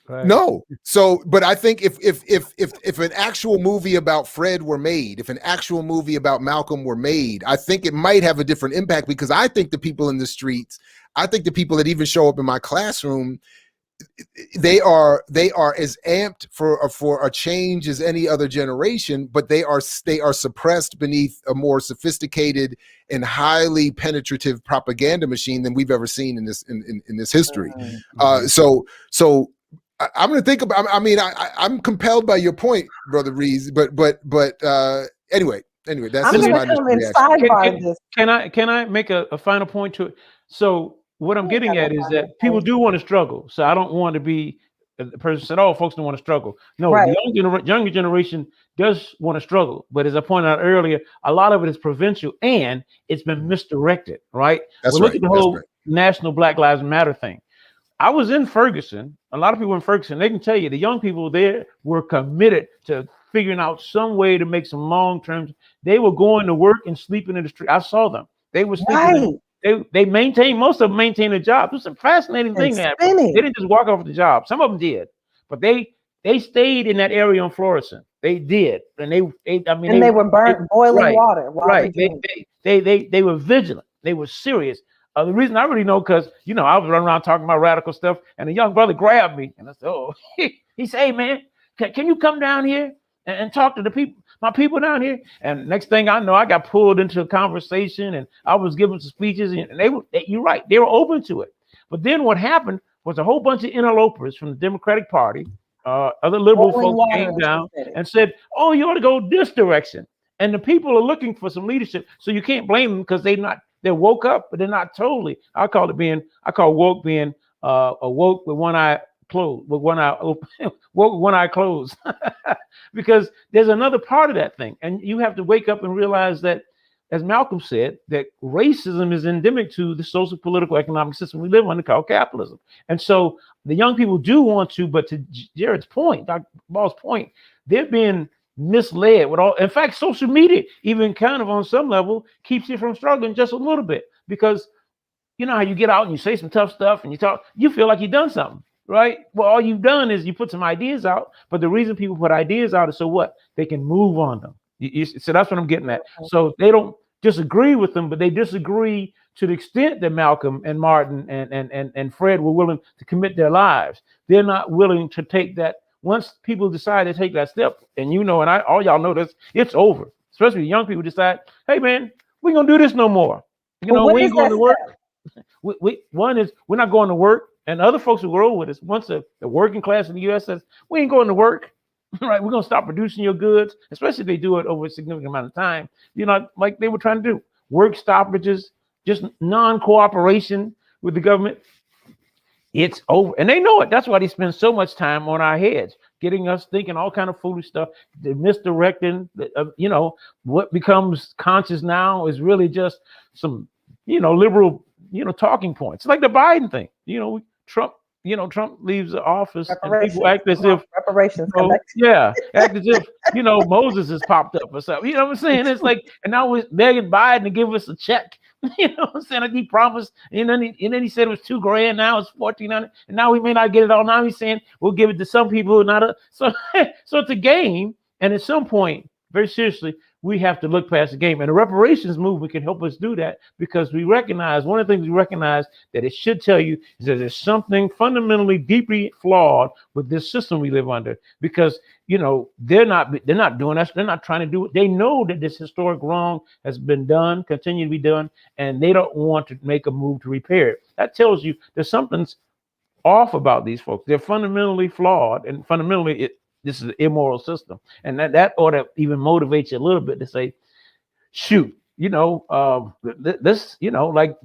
Right. No. So, but I think if an actual movie about Fred were made, if an actual movie about Malcolm were made, I think it might have a different impact, because I think the people in the streets, I think the people that even show up in my classroom they are as amped for a change as any other generation, but they are suppressed beneath a more sophisticated and highly penetrative propaganda machine than we've ever seen in this history. So I'm going to think about. I mean, I'm compelled by your point, Brother Reeves. But anyway, that's I'm just my going to come initial and reaction. sidebar this. Can I make a final point to it? So what I'm getting at is that people do want to struggle. So I don't want to be the person said, "Oh, folks don't want to struggle." No, Right. the younger generation does want to struggle, but as I pointed out earlier, a lot of it is provincial and it's been misdirected. Right? That's Look right. at the whole national Black Lives Matter thing. I was in Ferguson. A lot of people in Ferguson, they can tell you the young people there were committed to figuring out some way to make some long-term. They were going to work and sleeping in the street. I saw them. They were sleeping. They maintained, most of them maintained a job. It was a fascinating thing. That they didn't just walk off the job. Some of them did, but they stayed in that area on Florissant. They did, and they were burnt boiling water. Right. They were vigilant. They were serious. The reason I really know, because I was running around talking about radical stuff, and a young brother grabbed me, and I said, "Oh," he said, "Hey man, can you come down here and talk to the people, my people down here?" And next thing I know, I got pulled into a conversation, and I was giving some speeches, and you're right, they were open to it. But then what happened was a whole bunch of interlopers from the Democratic Party, other liberal folks came down and said, "Oh, you ought to go this direction." And the people are looking for some leadership, so you can't blame them because they're woke up, but they're not totally. I call woke being awoke with one eye closed, with one eye open, woke with one eye closed. Because there's another part of that thing. And you have to wake up and realize that, as Malcolm said, that racism is endemic to the social, political, economic system we live under called capitalism. And so the young people do want to, but to Jared's point, Dr. Ball's point, they're being misled with all. In fact, social media, even kind of on some level, keeps you from struggling just a little bit, because you know how you get out and you say some tough stuff and you talk, you feel like you've done something, right? Well, all you've done is you put some ideas out, but the reason people put ideas out is so what? They can move on them. So that's what I'm getting at. So they don't disagree with them, but they disagree to the extent that Malcolm and Martin and Fred were willing to commit their lives. They're not willing to take that. Once people decide to take that step, and all y'all know this, it's over. Especially young people decide, hey man, we ain't gonna do this no more. We ain't going to work. One is we're not going to work, and other folks who grow with us, once the working class in the U.S. says we ain't going to work, right? We're gonna stop producing your goods, especially if they do it over a significant amount of time. Like they were trying to do, work stoppages, just non-cooperation with the government. It's over, and they know it. That's why they spend so much time on our heads, getting us thinking all kind of foolish stuff. They're misdirecting. What becomes conscious now is really just some, liberal, talking points, like the Biden thing. Trump leaves the office, and people act as if reparations. Act as if Moses has popped up or something. You know what I'm saying? It's like, and now we're begging Biden to give us a check. You know what I'm saying? Like he promised, and then he said it was $2,000. Now it's $1,400, and now we may not get it all. Now he's saying we'll give it to some people who are not. So it's a game, and at some point, very seriously, we have to look past the game. And the reparations movement can help us do that, because we recognize, one of the things we recognize that it should tell you is that there's something fundamentally deeply flawed with this system we live under, because they're not doing that. They're not trying to do it. They know that this historic wrong has been done, continue to be done, and they don't want to make a move to repair it. That tells you there's something's off about these folks. They're fundamentally flawed, and fundamentally this is an immoral system. And that ought to even motivate you a little bit to say, shoot, this, like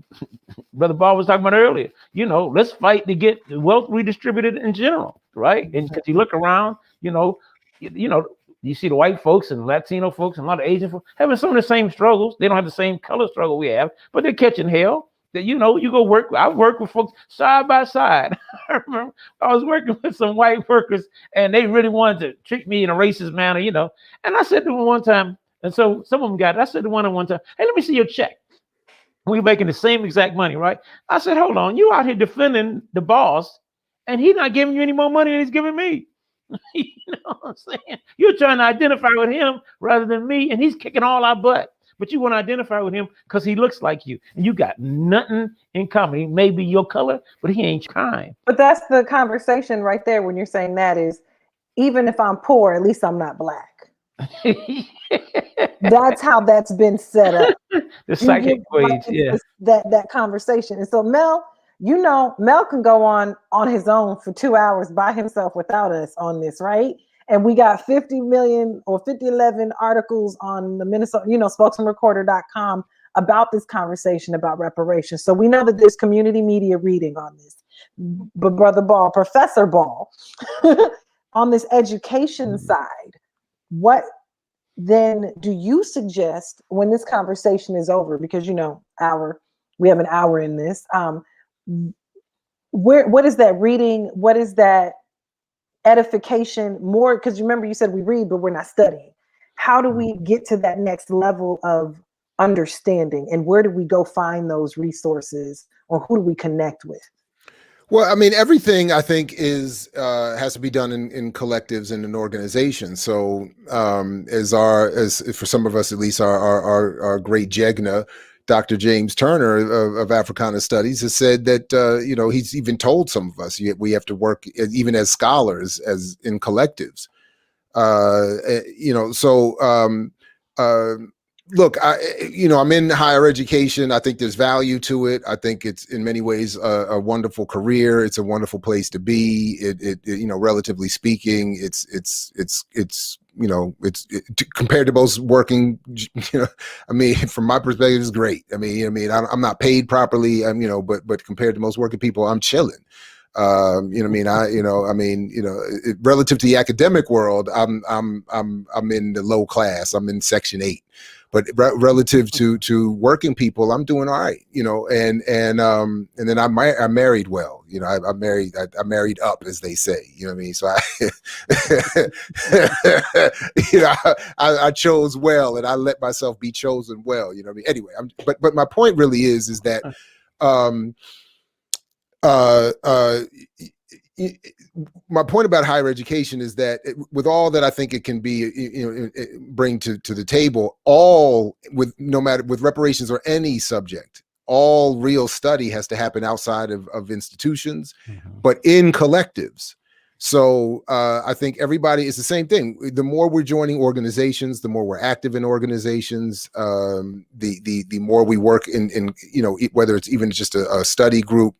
Brother Bob was talking about earlier, let's fight to get the wealth redistributed in general, right? And because you look around, you see the white folks and Latino folks and a lot of Asian folks having some of the same struggles. They don't have the same color struggle we have, but they're catching hell. That you go work. I work with folks side by side. I remember I was working with some white workers, and they really wanted to treat me in a racist manner, And I said to them one time, and so some of them got it. I said to one time, hey, let me see your check. We're making the same exact money, right? I said, hold on, you out here defending the boss, and he's not giving you any more money than he's giving me. You know what I'm saying? You're trying to identify with him rather than me, and he's kicking all our butt. but you want to identify with him because he looks like you, and you got nothing in common. He may be your color, but he ain't kind. But that's the conversation right there when you're saying that is, even if I'm poor, at least I'm not black. That's how that's been set up. The psychic wage, yeah. That conversation. And so Mel, Mel can go on his own for 2 hours by himself without us on this, right? And we got 50 million or 5011 articles on the Minnesota, spokesmanrecorder.com about this conversation about reparations. So we know that there's community media reading on this. But Brother Ball, Professor Ball, on this education side, what then do you suggest when this conversation is over? Because we have an hour in this. What is that reading? What is that edification more? Because remember, you said we read, but we're not studying. How do we get to that next level of understanding, and where do we go find those resources, or who do we connect with? Well, I mean, everything I think has to be done in collectives and in organizations. So, as for some of us at least, our great Jegna, Dr. James Turner of Africana Studies, has said that he's even told some of us we have to work even as scholars as in collectives. Look, I'm in higher education. I think there's value to it. I think it's in many ways a wonderful career. It's a wonderful place to be. It relatively speaking, it's compared to most working, I mean, from my perspective, it's great. I'm not paid properly. But compared to most working people, I'm chilling. Relative to the academic world, I'm in the low class. I'm in Section 8. But relative to working people, I'm doing all right, and then I married well, I married up, as they say, So I chose well, and I let myself be chosen well, Anyway, but my point really is that, my point about higher education is that with all that I think it can be, bring to the table, with reparations or any subject, all real study has to happen outside of institutions, but in collectives. So I think everybody is the same thing. The more we're joining organizations, the more we're active in organizations, the more we work in whether it's even just a study group.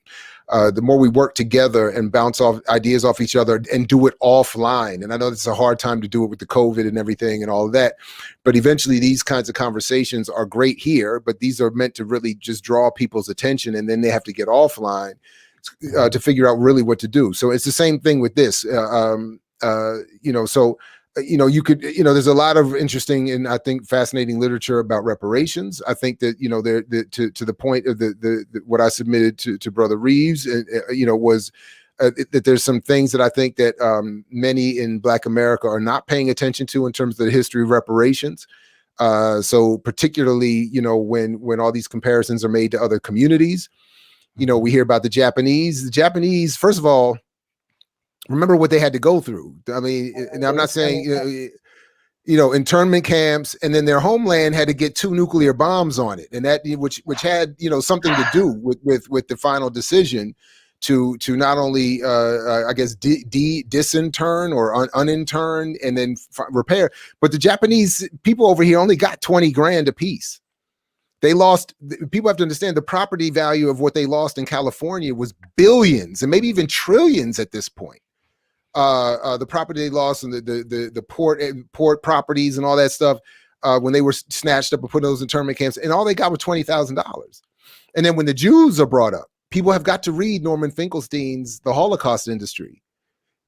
The more we work together and bounce off ideas off each other and do it offline. And I know it's a hard time to do it with the COVID and everything and all of that, but eventually these kinds of conversations are great here, but these are meant to really just draw people's attention, and then they have to get offline to figure out really what to do. So it's the same thing with this, you could, there's a lot of interesting and I think fascinating literature about reparations. I think that, to the point of the what I submitted to Brother Reeves, was that there's some things that I think that many in Black America are not paying attention to in terms of the history of reparations. So particularly, when all these comparisons are made to other communities, we hear about the Japanese. The Japanese, first of all, remember what they had to go through. I mean, and I'm not saying, internment camps, and then their homeland had to get 2 nuclear bombs on it, and that which had something to do with the final decision to not only disinter or unintern and then repair, but the Japanese people over here only got 20 grand a piece. They lost, people have to understand the property value of what they lost in California was billions and maybe even trillions at this point. The property they lost and the port properties and all that stuff, when they were snatched up and put in those internment camps, and all they got was $20,000. And then when the Jews are brought up, people have got to read Norman Finkelstein's The Holocaust Industry.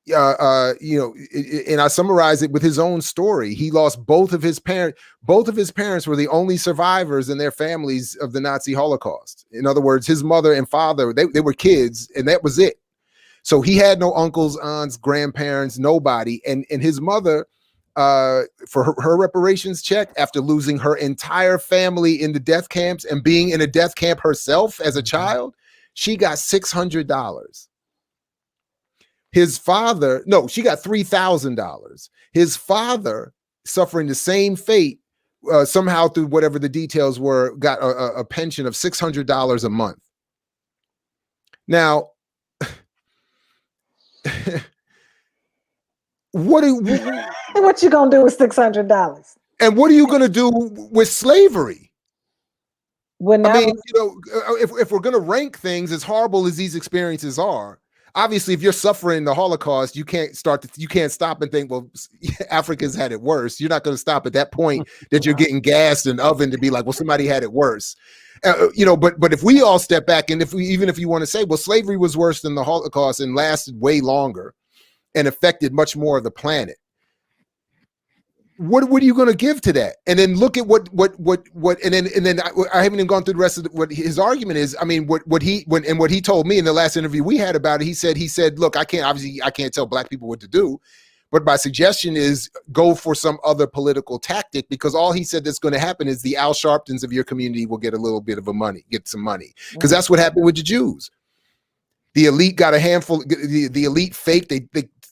And I summarize it with his own story. He lost both of his parents. Both of his parents were the only survivors in their families of the Nazi Holocaust. In other words, his mother and father, they were kids, and that was it. So he had no uncles, aunts, grandparents, nobody. And his mother, for her reparations check, after losing her entire family in the death camps and being in a death camp herself as a child, she got $600. His father, no, she got $3,000. His father, suffering the same fate, somehow through whatever the details were, got a pension of $600 a month. Now, what you gonna do with $600? And what are you gonna do with slavery? When I mean, if we're gonna rank things, as horrible as these experiences are, obviously, if you're suffering the Holocaust, you can't stop and think, well, Africa's had it worse. You're not going to stop at that point that you're getting gassed and oven to be like, well, somebody had it worse. But if we all step back, and if you want to say, well, slavery was worse than the Holocaust and lasted way longer and affected much more of the planet, what are you going to give to that? And then look at what and then I haven't even gone through the rest of what his argument is. I mean, what he told me in the last interview we had about it, he said, look, I can't tell black people what to do, but my suggestion is go for some other political tactic, because all he said that's going to happen is the Al Sharptons of your community will get a little bit of get some money, because that's what happened with the Jews. The elite got a handful. The elite faked.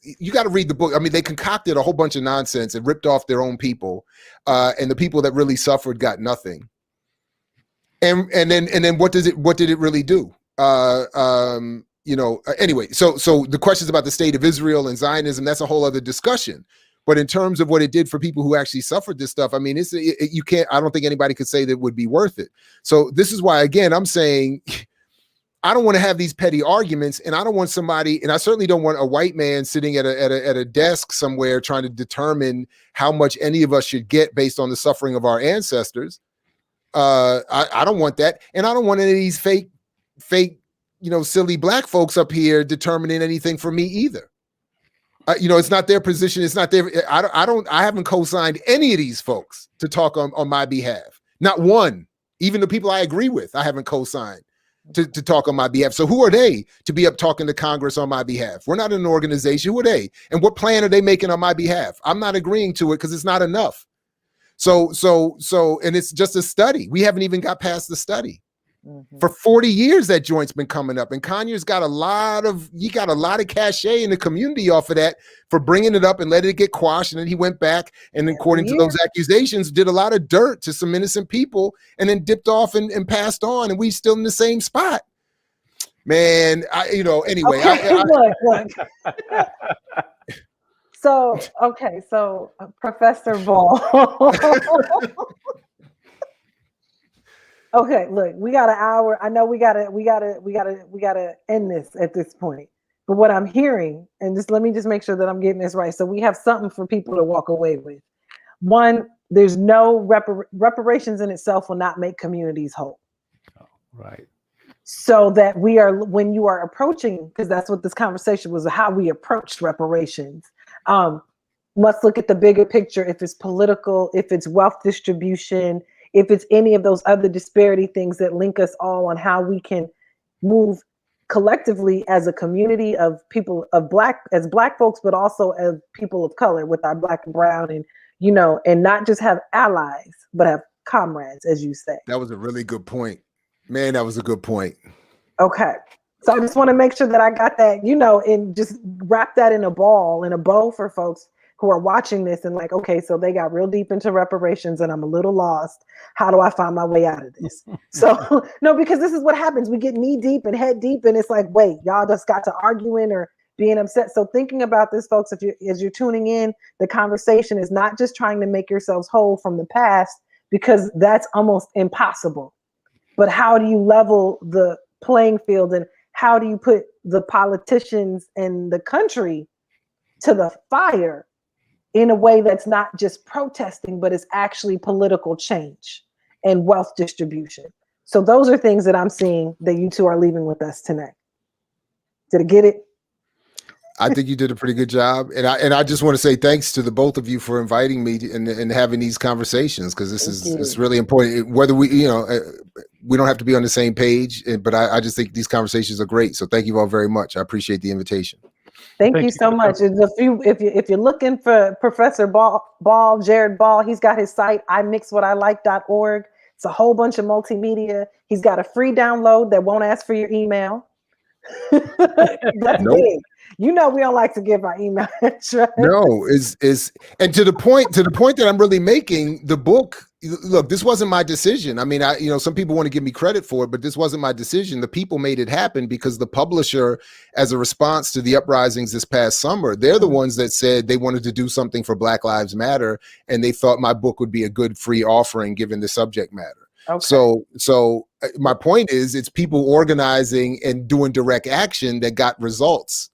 You got to read the book. I mean, they concocted a whole bunch of nonsense and ripped off their own people, and the people that really suffered got nothing. And then what did it really do? Anyway, so the questions about the state of Israel and Zionism, that's a whole other discussion. But in terms of what it did for people who actually suffered this stuff, I mean, you can't. I don't think anybody could say that it would be worth it. So this is why, again, I'm saying, I don't want to have these petty arguments, and I don't want somebody, and I certainly don't want a white man sitting at a desk somewhere trying to determine how much any of us should get based on the suffering of our ancestors. I don't want that, and I don't want any of these fake, silly black folks up here determining anything for me either. It's not their position. It's not their. I haven't co-signed any of these folks to talk on my behalf. Not one. Even the people I agree with, I haven't co-signed to talk on my behalf. So who are they to be up talking to Congress on my behalf? We're not an organization. Who are they? And what plan are they making on my behalf? I'm not agreeing to it because it's not enough. So, and it's just a study. We haven't even got past the study. Mm-hmm. For 40 years, that joint's been coming up, and Conye's got a lot of cachet in the community off of that for bringing it up and letting it get quashed. And then he went back and, according to those accusations, did a lot of dirt to some innocent people, and then dipped off and passed on. And we still in the same spot, man. Anyway. Okay, look. So Professor Ball. Okay, look, we got an hour. I know we gotta end this at this point. But what I'm hearing, and let me make sure that I'm getting this right. So we have something for people to walk away with. One, there's no reparations in itself will not make communities whole. Oh, right. So that when you are approaching, because that's what this conversation was, how we approached reparations. Let's look at the bigger picture. If it's political, if it's wealth distribution, if it's any of those other disparity things that link us all on how we can move collectively as a community of people as black folks, but also as people of color with our black and brown, and and not just have allies, but have comrades, as you say. That was a really good point, man. That was a good point. Okay. So I just want to make sure that I got that, and just wrap that in a bow for folks who are watching this and like, okay, so they got real deep into reparations and I'm a little lost. How do I find my way out of this? So no, because this is what happens. We get knee deep and head deep, and it's like, wait, y'all just got to arguing or being upset. So thinking about this, folks, as you're tuning in, the conversation is not just trying to make yourselves whole from the past, because that's almost impossible. But how do you level the playing field, and how do you put the politicians and the country to the fire in a way that's not just protesting, but is actually political change and wealth distribution? So those are things that I'm seeing that you two are leaving with us tonight. Did I get it? I think you did a pretty good job. And I just want to say thanks to the both of you for inviting me and having these conversations, because it's really important. Whether we don't have to be on the same page, but I just think these conversations are great. So thank you all very much. I appreciate the invitation. Thank you so much. If you're looking for Professor Ball, Jared Ball, he's got his site, imixwhatilike.org. It's a whole bunch of multimedia. He's got a free download that won't ask for your email. That's big. We don't like to give our email address. No, and to the point that I'm really making, the book look, this wasn't my decision. I mean, some people want to give me credit for it, but this wasn't my decision. The people made it happen because the publisher, as a response to the uprisings this past summer, they're the ones that said they wanted to do something for Black Lives Matter, and they thought my book would be a good free offering given the subject matter. Okay. So my point is, it's people organizing and doing direct action that got results.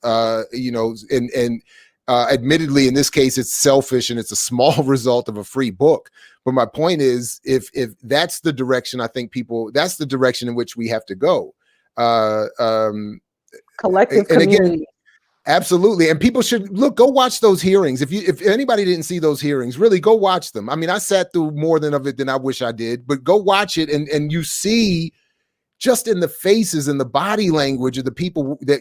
Admittedly, in this case, it's selfish and it's a small result of a free book. But my point is, if that's the direction, I think that's the direction in which we have to go. Collective community. Again, absolutely. And people should go watch those hearings. If anybody didn't see those hearings, really go watch them. I mean, I sat through more of it than I wish I did, but go watch it and you see just in the faces and the body language of the people that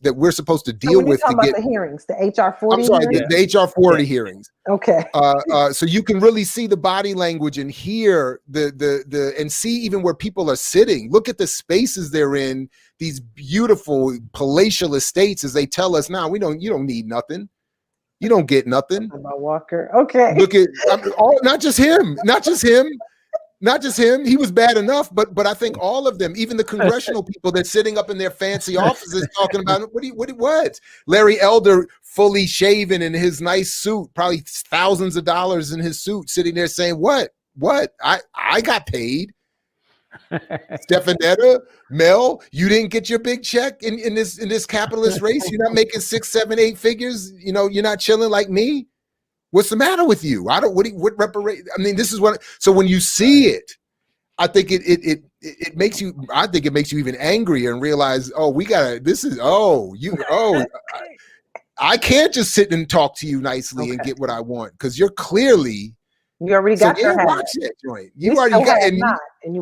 that we're supposed to deal with to get the hearings, the HR 40. I'm sorry, the HR 40 hearings. Okay. So you can really see the body language and hear and see even where people are sitting. Look at the spaces they're in, these beautiful palatial estates, as they tell us now, you don't need nothing. You don't get nothing. About Walker. Okay. Look at not just him. He was bad enough, but I think all of them, even the congressional people that's sitting up in their fancy offices talking about what? Larry Elder, fully shaven in his nice suit, probably thousands of dollars in his suit, sitting there saying, what? I got paid. Stefanetta, Mel, you didn't get your big check in this capitalist race. You're not making 6, 7, 8 figures. You're not chilling like me. What's the matter with you? What reparate? I mean, this is what. So when you see it, I think it makes you. I think it makes you even angrier and realize, I can't just sit and talk to you nicely and get what I want because you're clearly. You already got your half. Watch that joint. You already got it.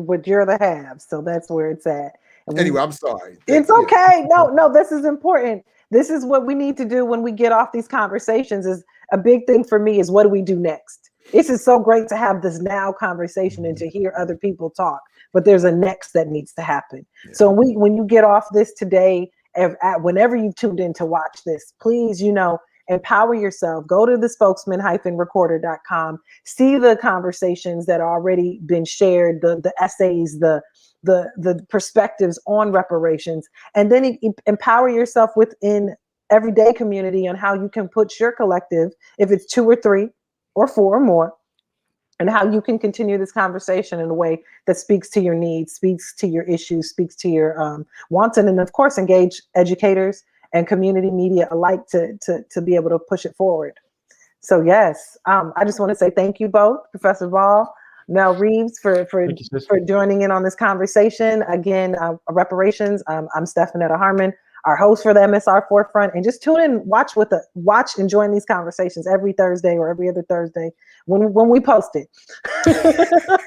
But you're the half, so that's where it's at. Anyway, I'm sorry. It's okay. No, this is important. This is what we need to do when we get off these conversations. Is a big thing for me is what do we do next? This is so great to have this now conversation and to hear other people talk, but there's a next that needs to happen. Yeah. So when you get off this today, whenever you've tuned in to watch this, please, empower yourself. Go to the spokesman-recorder.com, see the conversations that are already been shared, the essays, the perspectives on reparations, and then empower yourself within everyday community on how you can put your collective, if it's 2 or 3 or 4 or more, and how you can continue this conversation in a way that speaks to your needs, speaks to your issues, speaks to your wants, and then of course engage educators and community media alike to be able to push it forward. So yes, I just want to say thank you both, Professor Ball, Mel Reeves, for joining in on this conversation. Again, Reparations. I'm Stefanetta Harmon, our host for the MSR Forefront, and just tune in, watch and join these conversations every Thursday or every other Thursday when we post it.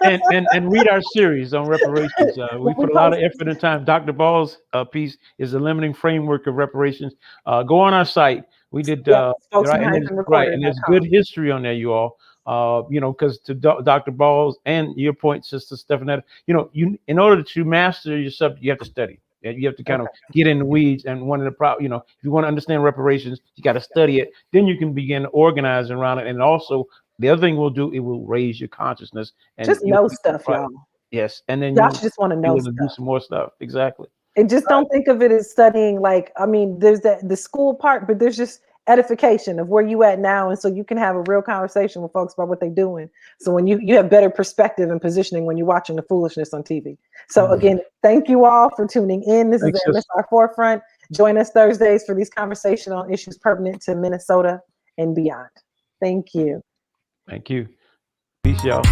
and read our series on reparations. We put a lot of effort and time. Dr. Ball's piece is the limiting framework of reparations. Go on our site. We did right, and there's good history on there, you all. Because to Dr. Ball's and your point, Sister Stefanetta, you in order to master your subject, you have to study. You have to kind of get in the weeds. And one of the problems, if you want to understand reparations, you got to study it. Then you can begin organizing around it. And also, the other thing we'll do, it will raise your consciousness. And just know stuff, y'all. Yes, and then y'all just want to know stuff. Do some more stuff. Exactly. And just don't think of it as studying. There's the school part, but there's just edification of where you at now, and so you can have a real conversation with folks about what they're doing. So when you have better perspective and positioning when you're watching the foolishness on TV. So again, thank you all for tuning in. This is the MSR Forefront. Join us Thursdays for these conversations on issues pertinent to Minnesota and beyond. Thank you. Thank you. Peace, y'all.